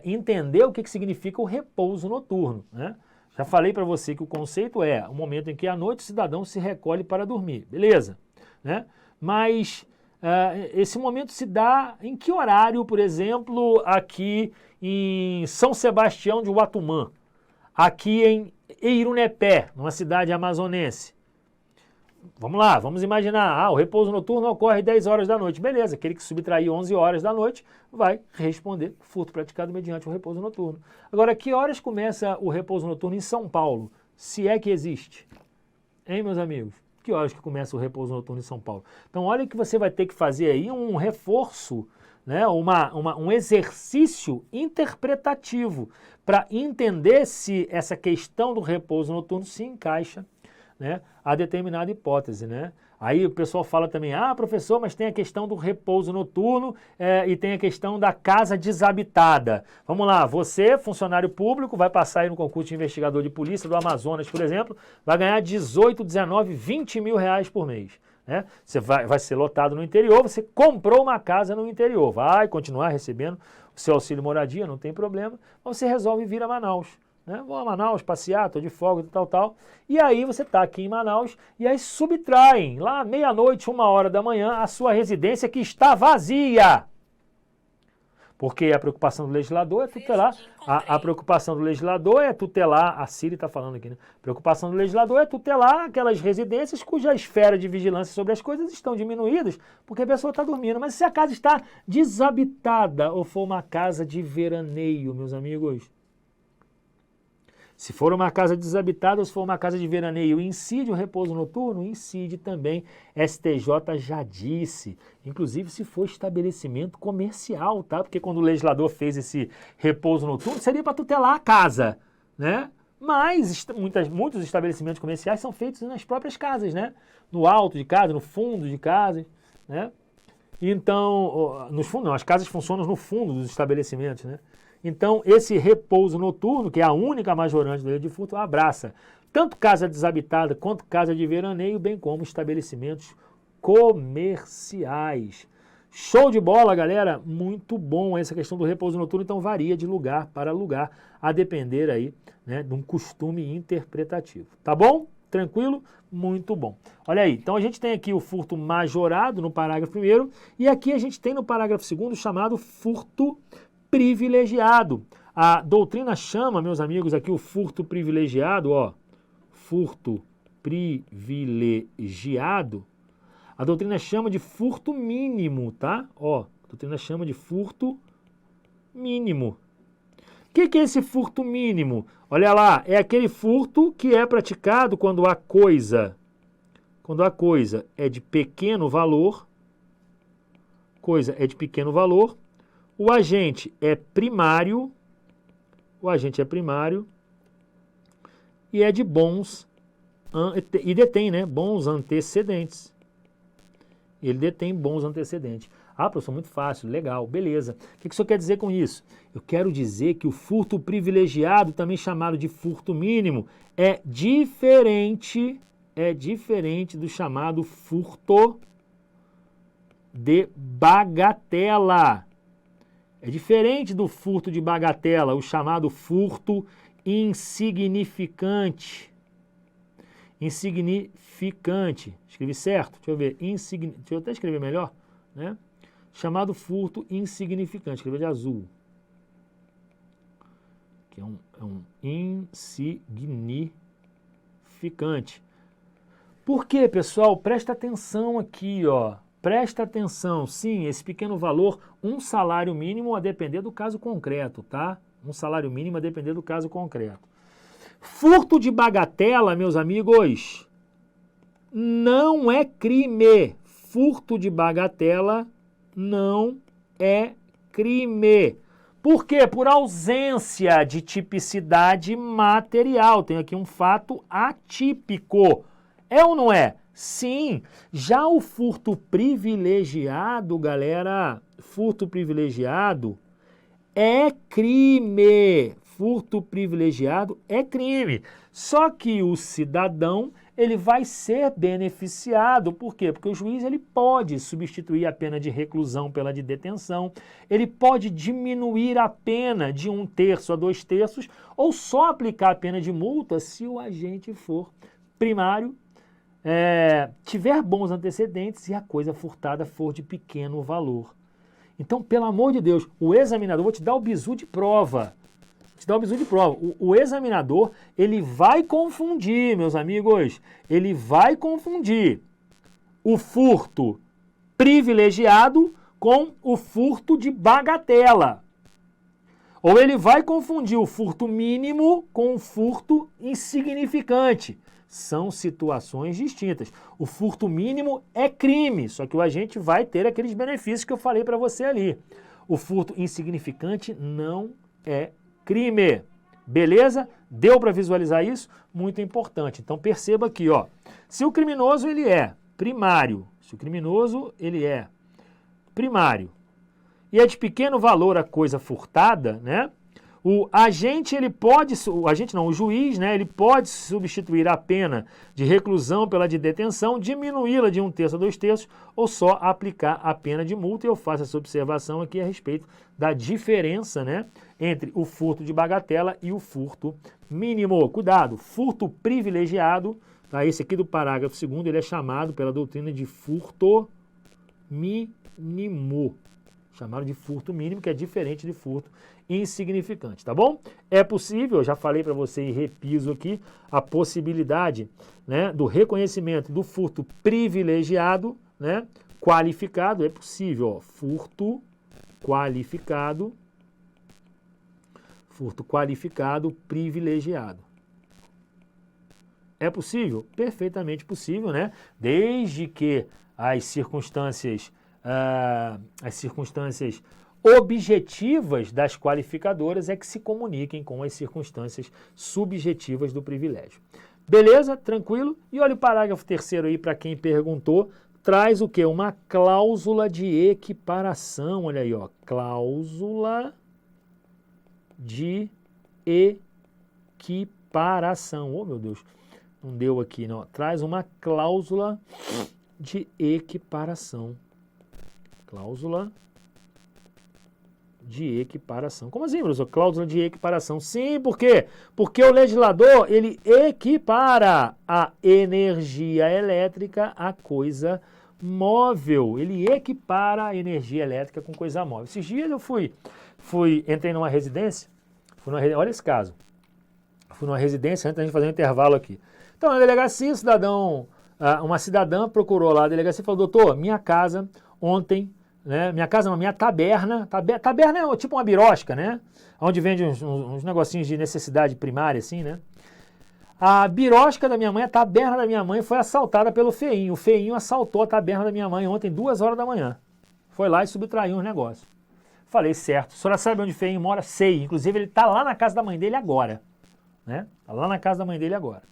entender o que significa o repouso noturno, né? Já falei para você que o conceito é o momento em que à noite o cidadão se recolhe para dormir, beleza? Né? Mas esse momento se dá em que horário, por exemplo, aqui em São Sebastião de Uatumã, aqui em Eirunepé, numa cidade amazonense? Vamos lá, vamos imaginar, o repouso noturno ocorre 10 horas da noite. Beleza, aquele que subtrair 11 horas da noite vai responder furto praticado mediante o repouso noturno. Agora, que horas começa o repouso noturno em São Paulo? Se é que existe. Hein, meus amigos? Que horas que começa o repouso noturno em São Paulo? Então, olha que você vai ter que fazer aí um reforço, né, um exercício interpretativo para entender se essa questão do repouso noturno se encaixa, né, a determinada hipótese, né? Aí o pessoal fala também, professor, mas tem a questão do repouso noturno e tem a questão da casa desabitada. Vamos lá, você, funcionário público, vai passar aí no concurso de investigador de polícia do Amazonas, por exemplo, vai ganhar 18, 19, 20 mil reais por mês. Né? Você vai ser lotado no interior, você comprou uma casa no interior, vai continuar recebendo o seu auxílio moradia, não tem problema, mas você resolve vir a Manaus. Né? Vou a Manaus passear, estou de folga e tal. E aí você está aqui em Manaus e aí subtraem lá meia-noite, 1h da manhã, a sua residência que está vazia. Porque a preocupação do legislador é tutelar, a preocupação do legislador é tutelar, a Ciri está falando aqui, né? A preocupação do legislador é tutelar aquelas residências cuja esfera de vigilância sobre as coisas estão diminuídas, porque a pessoa está dormindo. Mas se a casa está desabitada ou for uma casa de veraneio, meus amigos, se for uma casa desabitada ou se for uma casa de veraneio, incide o repouso noturno? Incide também. STJ já disse, inclusive se for estabelecimento comercial, tá? Porque quando o legislador fez esse repouso noturno, seria para tutelar a casa, né? Mas muitos estabelecimentos comerciais são feitos nas próprias casas, né? No alto de casa, no fundo de casa, né? Então, nos fundos, não, as casas funcionam no fundo dos estabelecimentos, né? Então, esse repouso noturno, que é a única majorante da lei de furto, abraça tanto casa desabitada quanto casa de veraneio, bem como estabelecimentos comerciais. Show de bola, galera! Muito bom essa questão do repouso noturno, então varia de lugar para lugar, a depender aí, né, de um costume interpretativo. Tá bom? Tranquilo? Muito bom. Olha aí, então a gente tem aqui o furto majorado no parágrafo 1º e aqui a gente tem no parágrafo 2º chamado furto privilegiado. A doutrina chama, meus amigos, aqui o furto privilegiado, furto privilegiado, a doutrina chama de furto mínimo, tá? A doutrina chama de furto mínimo. O que é esse furto mínimo? Olha lá, é aquele furto que é praticado quando a coisa é de pequeno valor, o agente é primário, e é de bons, e detém, né, bons antecedentes. Ele detém bons antecedentes. Professor, muito fácil, legal, beleza. O que isso quer dizer com isso? Eu quero dizer que o furto privilegiado, também chamado de furto mínimo, é diferente do chamado furto de bagatela. É diferente do furto de bagatela, o chamado furto insignificante. Escrevi certo? Deixa eu ver. Deixa eu até escrever melhor, né? Chamado furto insignificante. Escrevi de azul. Que é um insignificante. Por quê, pessoal? Presta atenção aqui, Presta atenção, sim, esse pequeno valor, um salário mínimo a depender do caso concreto, tá? Um salário mínimo a depender do caso concreto. Furto de bagatela, meus amigos, não é crime. Furto de bagatela não é crime. Por quê? Por ausência de tipicidade material. Tem aqui um fato atípico. É ou não é? Sim. Já o furto privilegiado, galera, furto privilegiado é crime. Furto privilegiado é crime. Só que o cidadão, ele vai ser beneficiado. Por quê? Porque o juiz ele pode substituir a pena de reclusão pela de detenção, ele pode diminuir a pena de 1/3 a 2/3, ou só aplicar a pena de multa se o agente for primário, tiver bons antecedentes e a coisa furtada for de pequeno valor. Então, pelo amor de Deus, o examinador, vou te dar o bizu de prova. O examinador, ele vai confundir, meus amigos, ele vai confundir o furto privilegiado com o furto de bagatela. Ou ele vai confundir o furto mínimo com o furto insignificante. São situações distintas. O furto mínimo é crime, só que o agente vai ter aqueles benefícios que eu falei para você ali. O furto insignificante não é crime. Beleza? Deu para visualizar isso? Muito importante. Então perceba aqui, ó. Se o criminoso ele é primário, e é de pequeno valor a coisa furtada, né? O juiz, né, ele pode substituir a pena de reclusão pela de detenção, diminuí-la de 1/3 a 2/3, ou só aplicar a pena de multa. E eu faço essa observação aqui a respeito da diferença, né, entre o furto de bagatela e o furto mínimo. Cuidado, furto privilegiado, tá? Esse aqui do parágrafo 2º, ele é chamado pela doutrina de furto mínimo. Chamaram de furto mínimo, que é diferente de furto insignificante, tá bom? É possível, eu já falei para você e repiso aqui, a possibilidade, né, do reconhecimento do furto privilegiado, né, qualificado, é possível, ó, furto qualificado privilegiado. É possível? Perfeitamente possível, né? Desde que as circunstâncias objetivas das qualificadoras é que se comuniquem com as circunstâncias subjetivas do privilégio. Beleza? Tranquilo? E olha o parágrafo 3º aí para quem perguntou, traz o quê? Uma cláusula de equiparação, olha aí, ó, cláusula de equiparação. Oh, meu Deus, não deu aqui, não. Traz uma cláusula de equiparação. Cláusula de equiparação. Como assim, professor? Cláusula de equiparação. Sim, por quê? Porque o legislador, ele equipara a energia elétrica a coisa móvel. Ele equipara a energia elétrica com coisa móvel. Esses dias eu entrei numa residência, olha esse caso. Fui numa residência, antes da gente fazer um intervalo aqui. Então, na delegacia, uma cidadã procurou lá a delegacia e falou, doutor, minha casa ontem, né, minha taberna é tipo uma birosca, né, onde vende uns negocinhos de necessidade primária, assim, né. A birosca da minha mãe, a taberna da minha mãe foi assaltada pelo feinho. O feinho assaltou a taberna da minha mãe ontem, 2 horas da manhã. Foi lá e subtraiu uns negócios. Falei, certo, a senhora sabe onde o feinho mora? Sei, inclusive ele está lá na casa da mãe dele agora, né, tá lá na casa da mãe dele agora.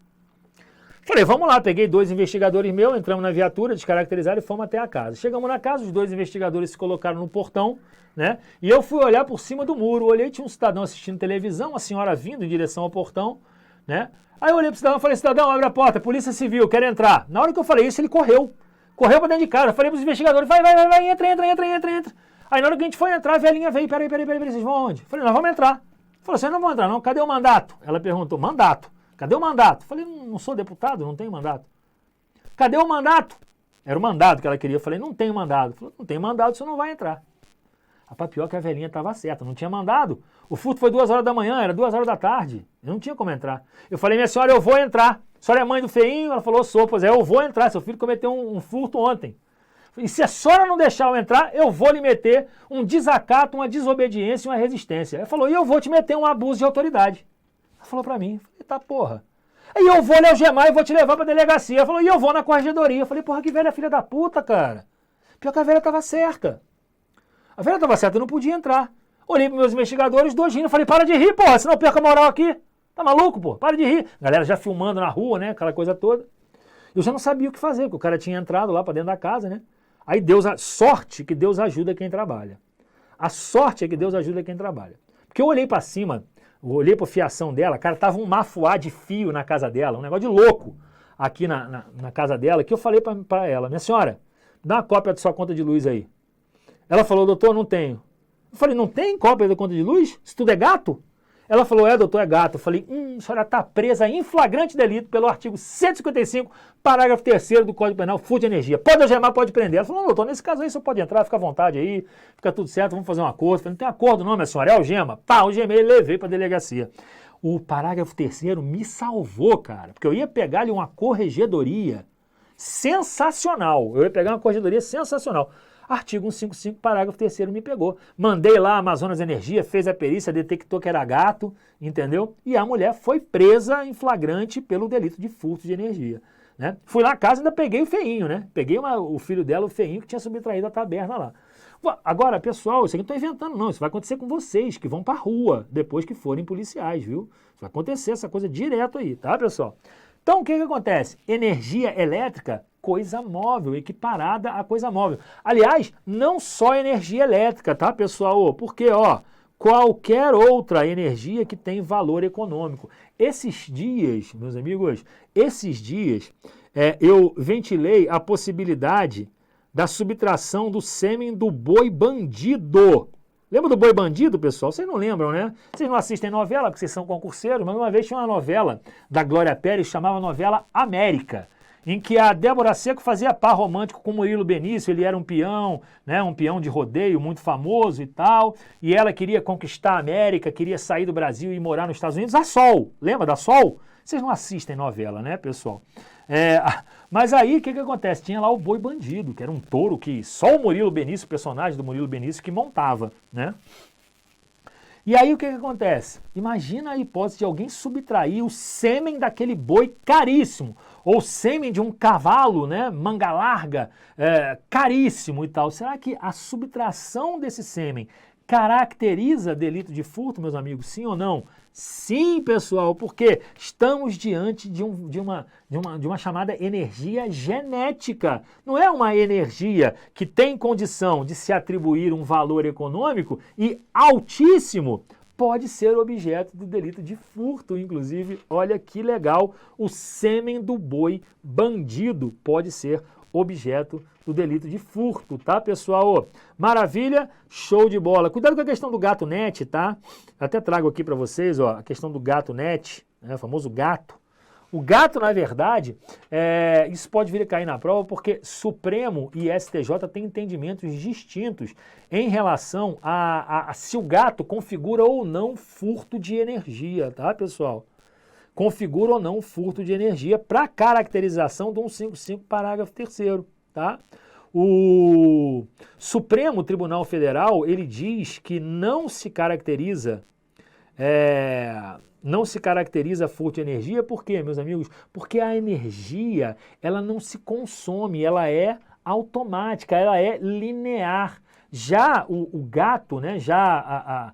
Falei, vamos lá, peguei 2 investigadores meus, entramos na viatura, descaracterizaram e fomos até a casa. Chegamos na casa, os 2 investigadores se colocaram no portão, né? E eu fui olhar por cima do muro, olhei, tinha um cidadão assistindo televisão, uma senhora vindo em direção ao portão, né? Aí eu olhei pro cidadão e falei, cidadão, abre a porta, polícia civil, quero entrar. Na hora que eu falei isso, ele correu pra dentro de casa. Eu falei pros investigadores, vai, entra. Aí na hora que a gente foi entrar, a velhinha veio, peraí, vocês vão aonde? Eu falei, nós vamos entrar. Falou, vocês não vão entrar não, cadê o mandato? Ela perguntou, mandato. Cadê o mandato? Falei, não sou deputado, não tenho mandato. Cadê o mandato? Era o mandado que ela queria. Falei, não tenho mandado. Falei, não tem mandado, você não vai entrar. Rapaz, pior que a velhinha estava certa, não tinha mandado. O furto foi 2 horas da manhã, era 2 horas da tarde. Eu não tinha como entrar. Eu falei, minha senhora, eu vou entrar. A senhora é mãe do feinho? Ela falou, sou. Pois é, eu vou entrar, seu filho cometeu um furto ontem. E se a senhora não deixar eu entrar, eu vou lhe meter um desacato, uma desobediência e uma resistência. Ela falou, e eu vou te meter um abuso de autoridade. Ela falou pra mim, falei, tá porra. Aí eu vou lhe algemar e vou te levar pra delegacia. Ela falou, e eu vou na corregedoria. Eu falei, porra, que velha filha da puta, cara. Pior que a velha tava certa. A velha tava certa, eu não podia entrar. Olhei pros meus investigadores, dois rindo, falei, para de rir, porra, senão eu perco a moral aqui. Tá maluco, pô? Para de rir. Galera já filmando na rua, né, aquela coisa toda. Eu já não sabia o que fazer, porque o cara tinha entrado lá pra dentro da casa, né. Aí sorte que Deus ajuda quem trabalha. A sorte é que Deus ajuda quem trabalha. Porque eu olhei pra cima, eu olhei pra fiação dela, cara, tava um mafuá de fio na casa dela, um negócio de louco aqui na casa dela, que eu falei pra ela, minha senhora, dá uma cópia da sua conta de luz aí. Ela falou, doutor, não tenho. Eu falei, não tem cópia da conta de luz? Isso tudo é gato? Ela falou, doutor, é gato. Eu falei, a senhora está presa em flagrante delito pelo artigo 155, parágrafo 3º do Código Penal, furto de energia. Pode algemar, pode prender. Ela falou, não, doutor, nesse caso aí você pode entrar, fica à vontade aí, fica tudo certo, vamos fazer um acordo. Eu falei, não tem acordo não, minha senhora, é algema. Pá, algemei e levei para a delegacia. O parágrafo 3º me salvou, cara, porque eu ia pegar-lhe uma corregedoria sensacional. Eu ia pegar uma corregedoria sensacional. Artigo 155, parágrafo 3º me pegou. Mandei lá a Amazonas Energia, fez a perícia, detectou que era gato, entendeu? E a mulher foi presa em flagrante pelo delito de furto de energia. Né? Fui lá na casa e ainda peguei o feinho, né? Peguei o filho dela, o feinho, que tinha subtraído a taberna lá. Agora, pessoal, isso aqui não estou inventando não, isso vai acontecer com vocês, que vão pra rua, depois que forem policiais, viu? Isso vai acontecer, essa coisa direto aí, tá, pessoal? Então, o que acontece? Energia elétrica, coisa móvel, equiparada a coisa móvel. Aliás, não só energia elétrica, tá, pessoal? Porque, qualquer outra energia que tem valor econômico. Esses dias, meus amigos, eu ventilei a possibilidade da subtração do sêmen do boi bandido. Lembra do boi bandido, pessoal? Vocês não lembram, né? Vocês não assistem novela, porque vocês são concurseiros, mas uma vez tinha uma novela da Glória Pérez, chamava novela América, em que a Débora Seco fazia par romântico com o Murilo Benício, ele era um peão, né, um peão de rodeio muito famoso e tal, e ela queria conquistar a América, queria sair do Brasil e morar nos Estados Unidos, a Sol, lembra da Sol? Vocês não assistem novela, né, pessoal? Mas aí, o que acontece? Tinha lá o boi bandido, que era um touro que só o Murilo Benício, o personagem do Murilo Benício, que montava, né? E aí, o que acontece? Imagina a hipótese de alguém subtrair o sêmen daquele boi caríssimo, ou sêmen de um cavalo, né, manga larga, caríssimo e tal. Será que a subtração desse sêmen caracteriza delito de furto, meus amigos? Sim ou não? Sim, pessoal, porque estamos diante de uma chamada energia genética. Não é uma energia que tem condição de se atribuir um valor econômico e altíssimo, pode ser objeto do delito de furto, inclusive. Olha que legal, o sêmen do boi bandido pode ser objeto do delito de furto, tá, pessoal? Maravilha, show de bola. Cuidado com a questão do gato net, tá? Até trago aqui para vocês, a questão do gato net, né, o famoso gato. O gato, na verdade, isso pode vir a cair na prova porque Supremo e STJ têm entendimentos distintos em relação a se o gato configura ou não furto de energia, tá, pessoal? Configura ou não furto de energia para caracterização do 155, parágrafo 3º, tá? O Supremo Tribunal Federal, ele diz que não se caracteriza furto de energia. Por quê, meus amigos? Porque a energia, ela não se consome, ela é automática, ela é linear. Já o gato, né, já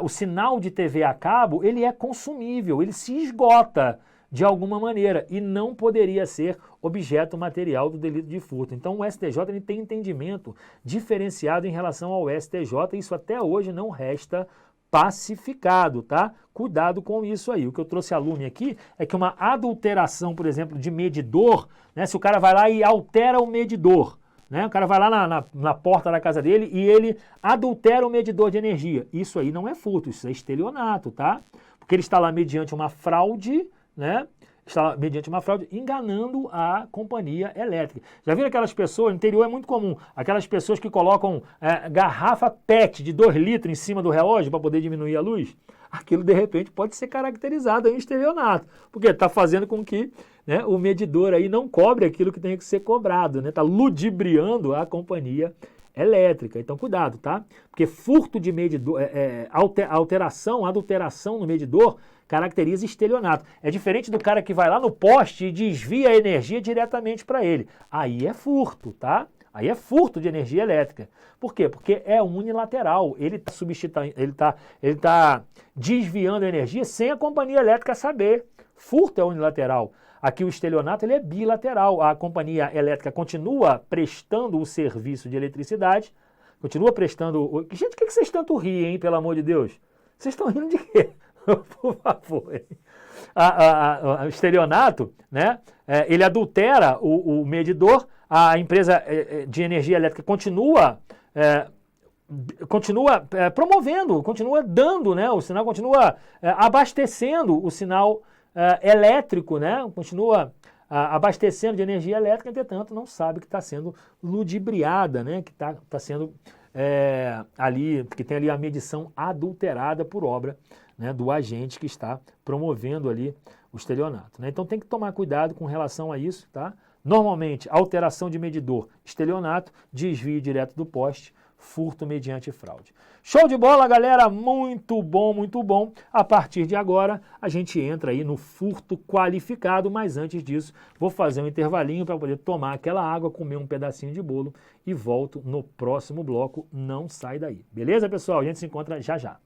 o sinal de TV a cabo, ele é consumível, ele se esgota de alguma maneira e não poderia ser objeto material do delito de furto. Então o STJ ele tem entendimento diferenciado em relação ao STJ e isso até hoje não resta pacificado, tá? Cuidado com isso aí. O que eu trouxe a lume aqui é que uma adulteração, por exemplo, de medidor, né, se o cara vai lá e altera o medidor, né, o cara vai lá na porta da casa dele e ele adultera o medidor de energia. Isso aí não é furto, isso é estelionato, tá? Porque ele está lá mediante uma fraude, né? Está mediante uma fraude enganando a companhia elétrica. Já viram aquelas pessoas, no interior é muito comum, aquelas pessoas que colocam garrafa PET de 2 litros em cima do relógio para poder diminuir a luz? Aquilo de repente pode ser caracterizado em estelionato, porque está fazendo com que né, o medidor aí não cobre aquilo que tem que ser cobrado, né? Está ludibriando a companhia elétrica. Então, cuidado, tá? Porque furto de medidor, alteração, adulteração no medidor caracteriza estelionato. É diferente do cara que vai lá no poste e desvia a energia diretamente para ele. Aí é furto, tá? Aí é furto de energia elétrica. Por quê? Porque é unilateral. Ele está substituindo, ele tá desviando a energia sem a companhia elétrica saber. Furto é unilateral. Aqui o estelionato ele é bilateral. A companhia elétrica continua prestando o serviço de eletricidade, continua prestando... Gente, o que vocês tanto riem, hein, pelo amor de Deus? Vocês estão rindo de quê? Por favor. O estelionato, né, ele adultera o medidor, a empresa de energia elétrica continua promovendo, continua dando, né, o sinal continua abastecendo o sinal elétrico, né, continua abastecendo de energia elétrica, entretanto não sabe que está sendo ludibriada, né, que está sendo ali, que tem ali a medição adulterada por obra, né, do agente que está promovendo ali o estelionato, né? Então tem que tomar cuidado com relação a isso, tá? Normalmente, alteração de medidor, estelionato, desvio direto do poste, furto mediante fraude. Show de bola, galera! Muito bom, muito bom. A partir de agora, a gente entra aí no furto qualificado, mas antes disso, vou fazer um intervalinho para poder tomar aquela água, comer um pedacinho de bolo e volto no próximo bloco. Não sai daí. Beleza, pessoal? A gente se encontra já já.